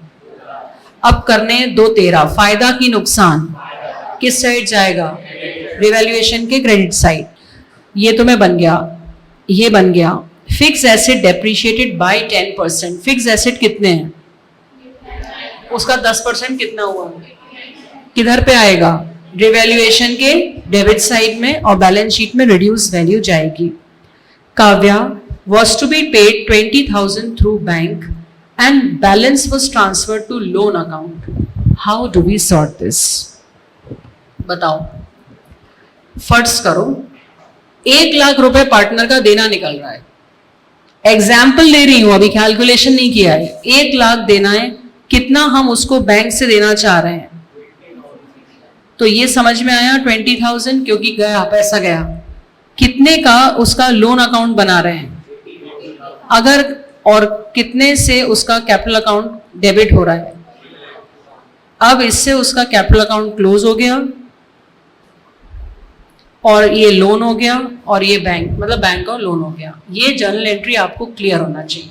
अब करने 2,13। फायदा की नुकसान किस साइड जाएगा? रिवैल्यूएशन के क्रेडिट साइड। ये तुम्हें बन गया, ये बन गया। Fix asset depreciated by 10%। Fix asset कितने हैं? उसका 10% कितना हुआ? किधर पे आएगा? रिवैल्यूएशन के डेबिट साइड में और बैलेंस शीट में रिड्यूस वैल्यू जाएगी। Kavya was to be paid 20,000 through bank and balance was transferred to loan account. How do we sort this? बताओ, फर्स्ट करो। 1 लाख रुपए पार्टनर का देना निकल रहा है। एग्जाम्पल दे रही हूं, अभी कैलकुलेशन नहीं किया है। 1 लाख देना है, कितना हम उसको बैंक से देना चाह रहे हैं? तो ये समझ में आया 20,000, क्योंकि गया पैसा गया। कितने का उसका लोन अकाउंट बना रहे हैं अगर, और कितने से उसका कैपिटल अकाउंट डेबिट हो रहा है? अब इससे उसका कैपिटल अकाउंट क्लोज हो गया और ये लोन हो गया और ये बैंक, मतलब बैंक और लोन हो गया। ये जर्नल एंट्री आपको क्लियर होना चाहिए।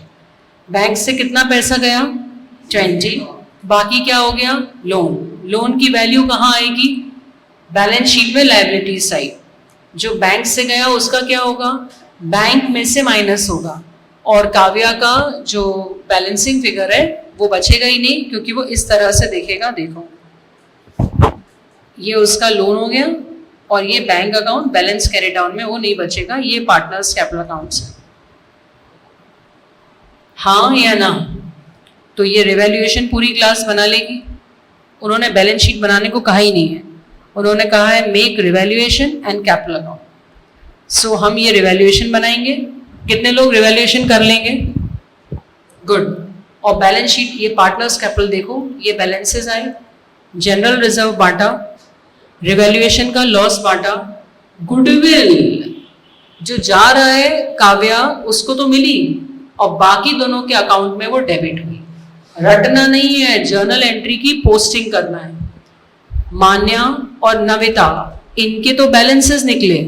बैंक से कितना पैसा गया? 20। बाकी क्या हो गया? लोन। लोन की वैल्यू कहाँ आएगी? बैलेंस शीट में लायबिलिटी साइड। जो बैंक से गया उसका क्या होगा? बैंक में से माइनस होगा और काव्या का जो बैलेंसिंग फिगर है वो बचेगा ही नहीं, क्योंकि वो इस तरह से देखेगा। देखो, ये उसका लोन हो गया और ये bank account balance carry down में वो नहीं बचेगा। ये पार्टनर्स कैपिटल अकाउंट्स है। हाँ या ना? तो ये रिवैल्यूएशन पूरी क्लास बना लेगी। उन्होंने बैलेंस शीट बनाने को कहा ही नहीं है, उन्होंने कहा है make revaluation and capital account. So हम ये रिवैल्यूएशन बनाएंगे। कितने लोग रिवैल्यूएशन कर लेंगे? गुड। और बैलेंस शीट, ये पार्टनर्स कैपिटल देखो, ये बैलेंसेस आए, जनरल रिजर्व बांटा, रिवैल्यूएशन का लॉस बांटा, गुडविल जो जा रहा है काव्या उसको तो मिली और बाकी दोनों के अकाउंट में वो डेबिट हुई। रटना नहीं है, जर्नल एंट्री की पोस्टिंग करना है। मान्या और नविता इनके तो बैलेंसेस निकले,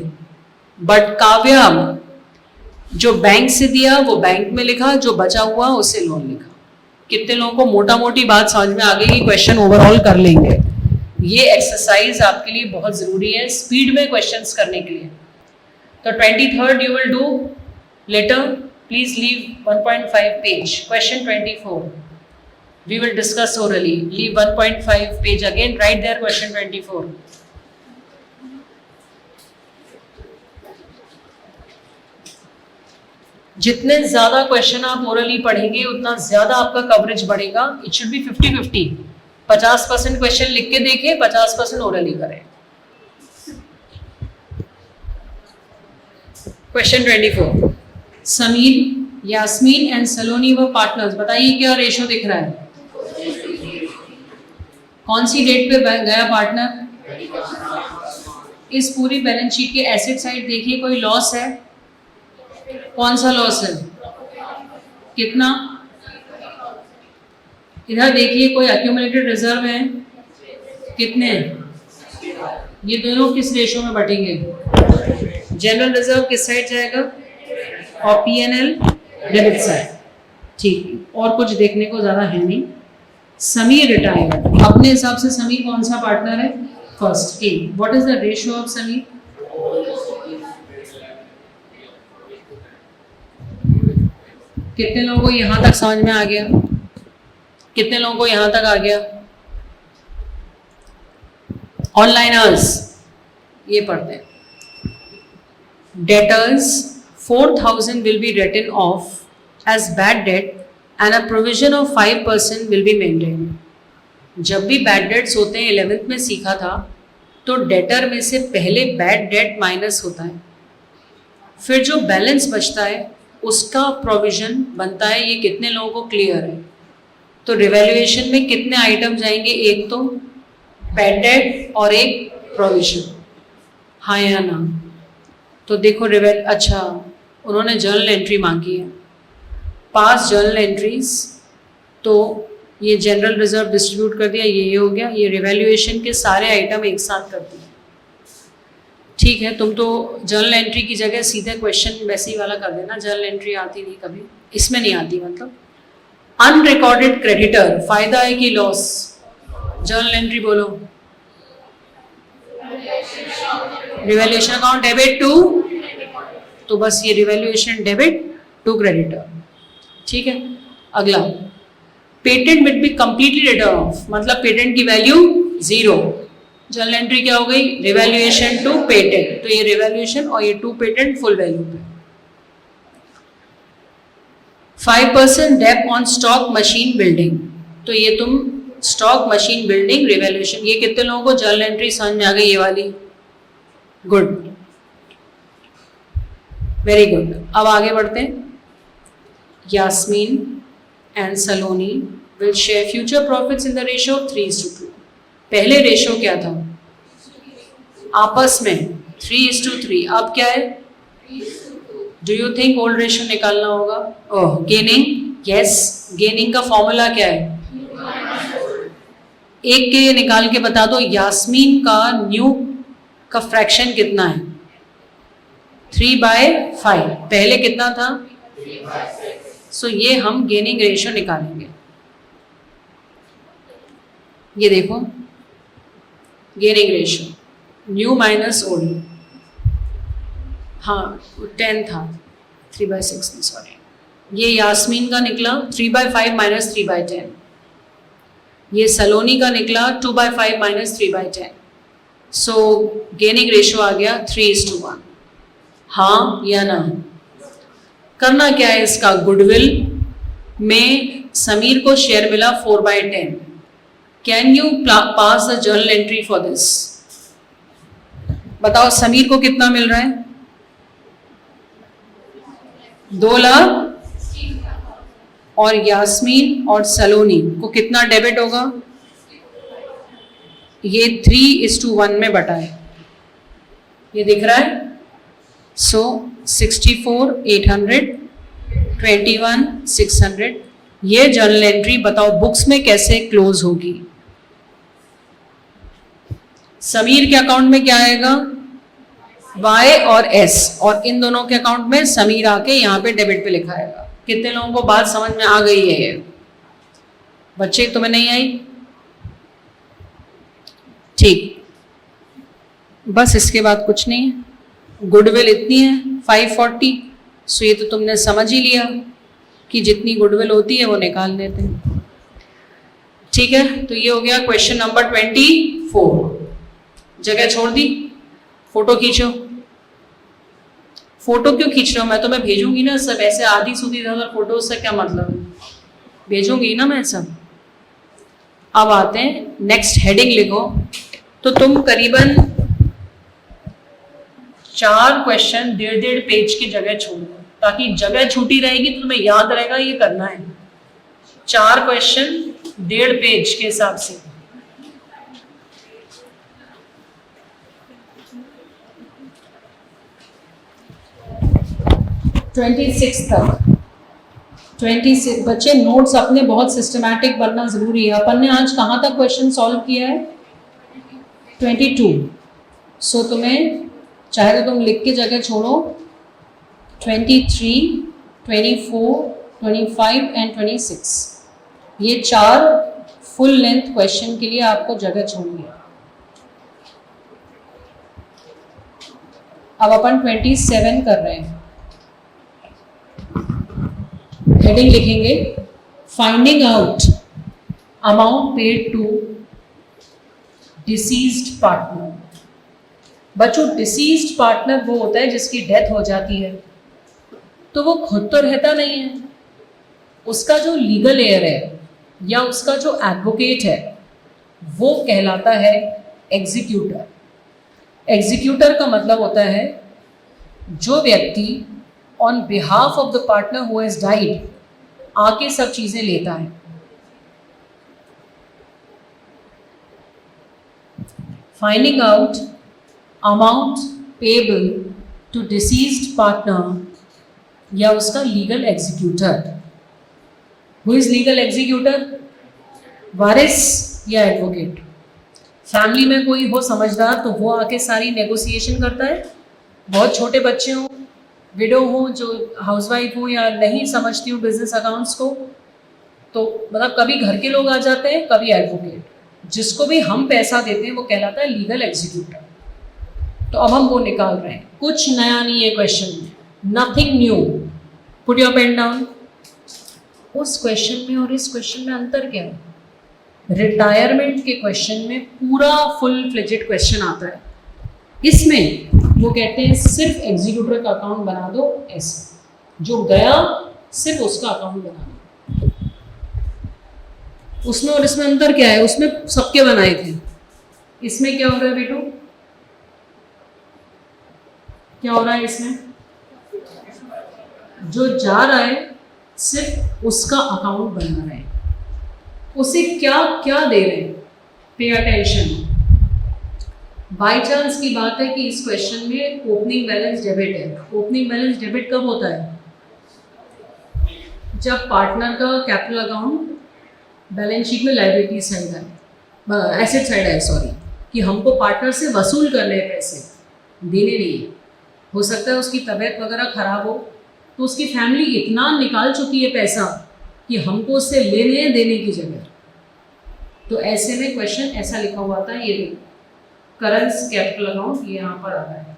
बट काव्या जो बैंक से दिया वो बैंक में लिखा, जो बचा हुआ उसे लोन लिखा। कितने लोगों को मोटा मोटी बात समझ में आ गई कि क्वेश्चन ओवरऑल कर लेंगे। ये एक्सरसाइज आपके लिए बहुत जरूरी है स्पीड में क्वेश्चंस करने के लिए। तो 23rd you will do later. Please leave 1.5 page. Question 24. We will discuss orally. Leave 1.5 page again. Write there question 24. जितने ज्यादा क्वेश्चन आप ओरली पढ़ेंगे उतना ज्यादा आपका कवरेज बढ़ेगा। It should be 50-50. 50% क्वेश्चन लिख के देखें, 50% ओरली करें। क्वेश्चन 24. समीर, यास्मीन एंड सलोनी व पार्टनर्स। बताइए क्या रेशो दिख रहा है? कौन सी डेट पे गया पार्टनर? इस पूरी बैलेंस शीट के एसेट साइड देखिए, कोई लॉस है? कौन सा लॉस है? कितना? इधर देखिए कोई एक्यूमुलेटेड रिजर्व है? कितने? ये दोनों किस रेशो में बटेंगे? जनरल रिजर्व किस साइड जाएगा और पीएनएल डेबिट साइड। ठीक, और कुछ देखने को ज्यादा है नहीं। समीर रिटायर्ड, अपने हिसाब से समीर कौन सा पार्टनर है? First. A, what is the ratio of Sameer? कितने लोगों को यहां तक समझ में आ गया? कितने लोगों को यहां तक आ गया? ऑनलाइनर्स ये पढ़ते हैं। Debtors 4,000 will be written off as bad debt and a provision of 5% will be maintained. जब भी बैड डेट्स होते हैं 11th में सीखा था, तो डेटर में से पहले बैड डेट माइनस होता है, फिर जो बैलेंस बचता है उसका प्रोविजन बनता है। ये कितने लोगों को क्लियर है? तो रिवैल्यूएशन में कितने आइटम जाएंगे? एक तो बैड डेट और एक प्रोविजन, हाँ या ना? तो देखो अच्छा उन्होंने जर्नल एंट्री मांगी है, 5 जर्नल एंट्रीज, तो ये जनरल रिजर्व डिस्ट्रीब्यूट कर दिया, ये हो गया। ये रिवैल्यूएशन के सारे आइटम एक साथ कर दिए। ठीक है, तुम तो जर्नल एंट्री की जगह सीधे क्वेश्चन वैसे ही वाला कर देना। जर्नल एंट्री आती नहीं कभी, इसमें नहीं आती मतलब। अनरिकॉर्डेड क्रेडिटर, फायदा है कि लॉस? जर्नल एंट्री बोलो। रिवैल्यूएशन अकाउंट डेबिट टू, तो बस ये रिवैल्यूएशन डेबिट टू क्रेडिटर। ठीक है, अगला patent will be completely return of, मतलब पेटेंट की वैल्यू 0। जर्नल एंट्री क्या हो गई? रिवैल्यूएशन टू पेटेंट, तो ये रिवैल्यूएशन और ये टू पेटेंट फुल वैल्यू पे। 5% dep on stock machine building, तो ये तुम स्टॉक मशीन बिल्डिंग रिवैल्यूएशन। ये कितने लोगों को जर्नल एंट्री समझ में आ गई ये वाली? Good, very good. अब आगे बढ़ते हैं। Yasmin and Saloni will share future profits in the ratio 3:2। पहले रेशियो क्या था? आपस में 3:3। अब क्या है? Do you think old ratio निकालना होगा? ओह, गेनिंग, यस। गेनिंग का फॉर्मूला क्या है? एक के निकाल के बता दो, यास्मीन का न्यू का फ्रैक्शन कितना है? 3/5। पहले कितना था? सो ये हम गेनिंग रेशियो निकालेंगे। ये देखो gaining ratio new minus old, हाँ 10 था, 3/6 में, सॉरी। ये यास्मीन का निकला 3/5 माइनस 3/10। ये सलोनी का निकला 2/5 माइनस 3/10। सो गेनिंग रेशियो आ गया 3:1। हाँ या ना? करना क्या है इसका? गुडविल में समीर को शेयर मिला 4/10। Can you pass the journal entry for this? बताओ समीर को कितना मिल रहा है? 2 लाख। और यास्मीन और सलोनी को कितना डेबिट होगा? ये 3:1 में बटा है, ये दिख रहा है। सो 64 800, 21 600। ये जर्नल एंट्री बताओ बुक्स में कैसे क्लोज होगी। समीर के अकाउंट में क्या आएगा, Y और S, और इन दोनों के अकाउंट में समीर आके यहाँ पे डेबिट पे लिखा आएगा। कितने लोगों को बात समझ में आ गई है? ये बच्चे तुम्हें नहीं आई? ठीक, बस इसके बाद कुछ नहीं है। गुडविल इतनी है 540, सो ये तो तुमने समझ ही लिया कि जितनी गुडविल होती है वो निकाल देते हैं। ठीक है, तो ये हो गया क्वेश्चन नंबर 24। जगह छोड़ दी, फोटो खींचो। फोटो क्यों खींच रहे हो? मैं तुम्हें भेजूंगी ना सब, ऐसे आधी सूधी ज्यादा फोटो से क्या मतलब है, भेजूंगी ना मैं सब। अब आते हैं नेक्स्ट हेडिंग लिखो। तो तुम करीबन 4 क्वेश्चन 1.5 पेज की जगह छोड़ दो, ताकि जगह छूटी रहेगी तो तुम्हें याद रहेगा ये करना है। 4 क्वेश्चन 1.5 पेज के हिसाब से। तक 26 बच्चे नोट्स अपने बहुत सिस्टमैटिक बनना जरूरी है। अपन ने आज कहाँ तक क्वेश्चन सॉल्व किया है? 22। सो तुम्हें चाहे तो तुम लिख के जगह छोड़ो 23, 24, 25 एंड 26। ये 4 फुल लेंथ क्वेश्चन के लिए आपको जगह छोड़नी है। अब अपन 27 कर रहे हैं। हेडिंग लिखेंगे finding out amount paid to deceased partner. बच्चों, डिसीज्ड पार्टनर वो होता है जिसकी डेथ हो जाती है, तो वो खुद तो रहता नहीं है, उसका जो लीगल एयर है या उसका जो एडवोकेट है वो कहलाता है एग्जीक्यूटर। एग्जीक्यूटर का मतलब होता है जो व्यक्ति on behalf of the partner who has died आके सब चीजें लेता है। Finding out amount payable to deceased partner या उसका legal executor. Who is legal executor? वारिस या एडवोकेट। फैमिली में कोई हो समझदार तो वो आके सारी नेगोशिएशन करता है। बहुत छोटे बच्चे हों, विडो हो, जो हाउसवाइफ हो या नहीं समझती हूँ बिजनेस अकाउंट्स को, तो मतलब कभी घर के लोग आ जाते हैं, कभी एडवोकेट। जिसको भी हम पैसा देते हैं वो कहलाता है लीगल एग्जीक्यूटर। तो अब हम वो निकाल रहे हैं। कुछ नया नहीं है क्वेश्चन में, nothing new. Put your pen down. उस क्वेश्चन में और इस क्वेश्चन में अंतर क्या है? रिटायरमेंट के क्वेश्चन में पूरा फुल फ्लेजेड क्वेश्चन आता है, इसमें वो कहते हैं सिर्फ एग्जीक्यूटर का अकाउंट बना दो। ऐसे जो गया सिर्फ उसका अकाउंट बना दो। उसमें और इसमें अंतर क्या है? उसमें सबके बनाए थे, इसमें क्या हो रहा है बेटू? क्या हो रहा है इसमें? जो जा रहा है सिर्फ उसका अकाउंट बना रहे हैं, उसे क्या क्या दे रहे हैं? Pay attention. बाई चांस की बात है कि इस क्वेश्चन में ओपनिंग बैलेंस डेबिट है। ओपनिंग बैलेंस डेबिट कब होता है? जब पार्टनर का कैपिटल अकाउंट बैलेंस शीट में लायबिलिटी साइड है, एसेट साइड है, सॉरी, कि हमको पार्टनर से वसूल करने हैं पैसे, देने नहीं है। हो सकता है उसकी तबीयत वगैरह खराब हो तो उसकी फैमिली इतना निकाल चुकी है पैसा कि हमको उससे लेने हैं देने की जगह। तो ऐसे में क्वेश्चन ऐसा लिखा हुआ था, ये देखो करंट कैपिटल अकाउंट, ये यहाँ पर आता है।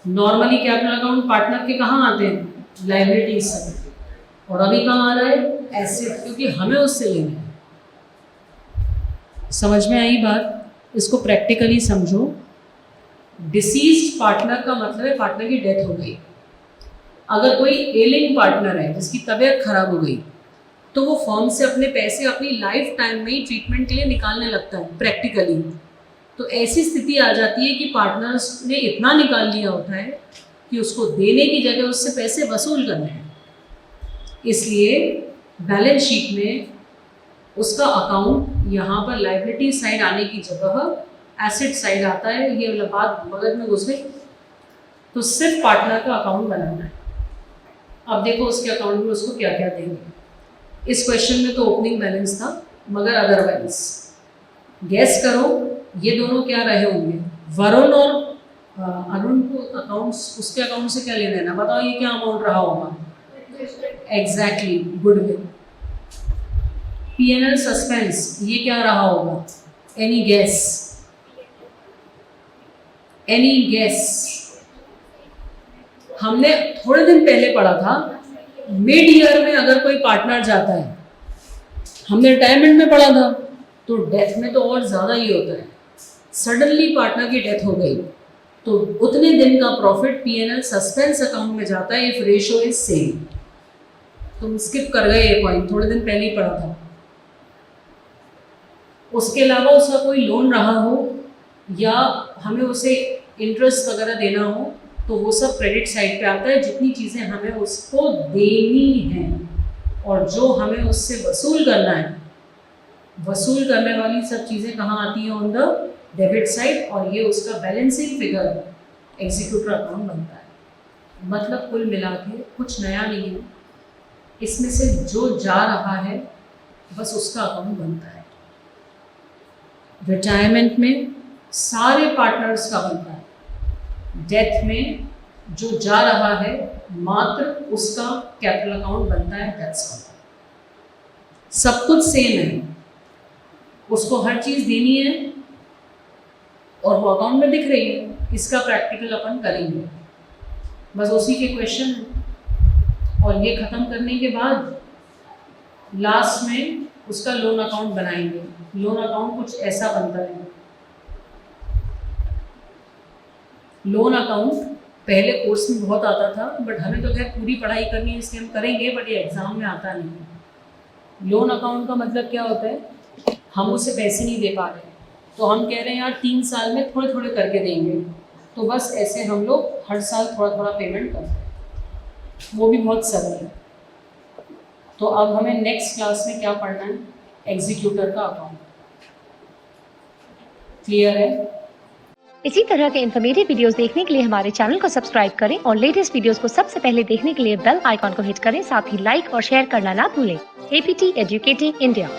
नॉर्मली कैपिटल अकाउंट पार्टनर के कहाँ आते हैं? लायबिलिटीज से। और अभी कहाँ आ रहा है? एसेट, क्योंकि हमें उससे लेना है। समझ में आई बात? इसको प्रैक्टिकली समझो। डिसीज्ड पार्टनर का मतलब है पार्टनर की डेथ हो गई। अगर कोई एलिंग पार्टनर है जिसकी तबीयत खराब हो गई तो वो फर्म से अपने पैसे अपनी लाइफ टाइम में ही ट्रीटमेंट के लिए निकालने लगता है प्रैक्टिकली। तो ऐसी स्थिति आ जाती है कि पार्टनर्स ने इतना निकाल लिया होता है कि उसको देने की जगह उससे पैसे वसूल करने हैं। इसलिए बैलेंस शीट में उसका अकाउंट यहाँ पर लायबिलिटी साइड आने की जगह एसेट साइड आता है। ये बात मगज में घुस गई। तो सिर्फ पार्टनर का अकाउंट बनाना है। अब देखो उसके अकाउंट में उसको क्या क्या देंगे। इस क्वेश्चन में तो ओपनिंग बैलेंस था, मगर अदरवाइज गैस करो ये दोनों क्या रहे होंगे। वरुण और अरुण को अकाउंट्स, उसके अकाउंट से क्या लेना है ना, बताओ ये क्या अमाउंट रहा होगा। Exactly, goodwill. P&L सस्पेंस ये क्या रहा होगा। Any guess, any guess. हमने थोड़े दिन पहले पढ़ा था मिड ईयर में अगर कोई पार्टनर जाता है, हमने रिटायरमेंट में पढ़ा था, तो डेथ में तो और ज़्यादा ही होता है। सडनली पार्टनर की डेथ हो गई तो उतने दिन का प्रॉफिट P&L सस्पेंस अकाउंट में जाता है इफ रेशियो इज सेम। तुम स्किप कर गए ये पॉइंट, थोड़े दिन पहले ही पढ़ा था। उसके अलावा उसका कोई लोन रहा हो या हमें उसे इंटरेस्ट वगैरह देना हो तो वो सब क्रेडिट साइड पे आता है। जितनी चीज़ें हमें उसको देनी हैं और जो हमें उससे वसूल करना है, वसूल करने वाली सब चीज़ें कहाँ आती हैं, ऑन द डेबिट साइड, और ये उसका बैलेंसिंग फिगर एग्जीक्यूटर अकाउंट बनता है। मतलब कुल मिला के कुछ नया नहीं है, इसमें से जो जा रहा है बस उसका अकाउंट बनता है। रिटायरमेंट में सारे पार्टनर्स का बनता है, डेथ में जो जा रहा है मात्र उसका कैपिटल अकाउंट बनता है। दैट्स ऑल, सब कुछ सेम है, उसको हर चीज़ देनी है और वो अकाउंट में दिख रही है। इसका प्रैक्टिकल अपन करेंगे, बस उसी के क्वेश्चन हैं। और ये ख़त्म करने के बाद लास्ट में उसका लोन अकाउंट बनाएंगे। लोन अकाउंट कुछ ऐसा बनता है। लोन अकाउंट पहले कोर्स में बहुत आता था, बट हमें तो खैर पूरी पढ़ाई करनी है इसलिए हम करेंगे, बट ये एग्ज़ाम में आता नहीं। लोन अकाउंट का मतलब क्या होता है, हम उसे पैसे नहीं दे पा रहे तो हम कह रहे हैं यार 3 साल में थोड़े थोड़े करके देंगे, तो बस ऐसे हम लोग हर साल थोड़ा थोड़ा पेमेंट करते हैं, वो भी बहुत सरल है। तो अब हमें नेक्स्ट क्लास में क्या पढ़ना है, एग्जीक्यूटर का अकाउंट। क्लियर है? इसी तरह के इन्फॉर्मेटिव वीडियोस देखने के लिए हमारे चैनल को सब्सक्राइब करें और लेटेस्ट वीडियोस को सबसे पहले देखने के लिए बेल आइकॉन को हिट करें। साथ ही लाइक और शेयर करना ना भूलें। APT educating India.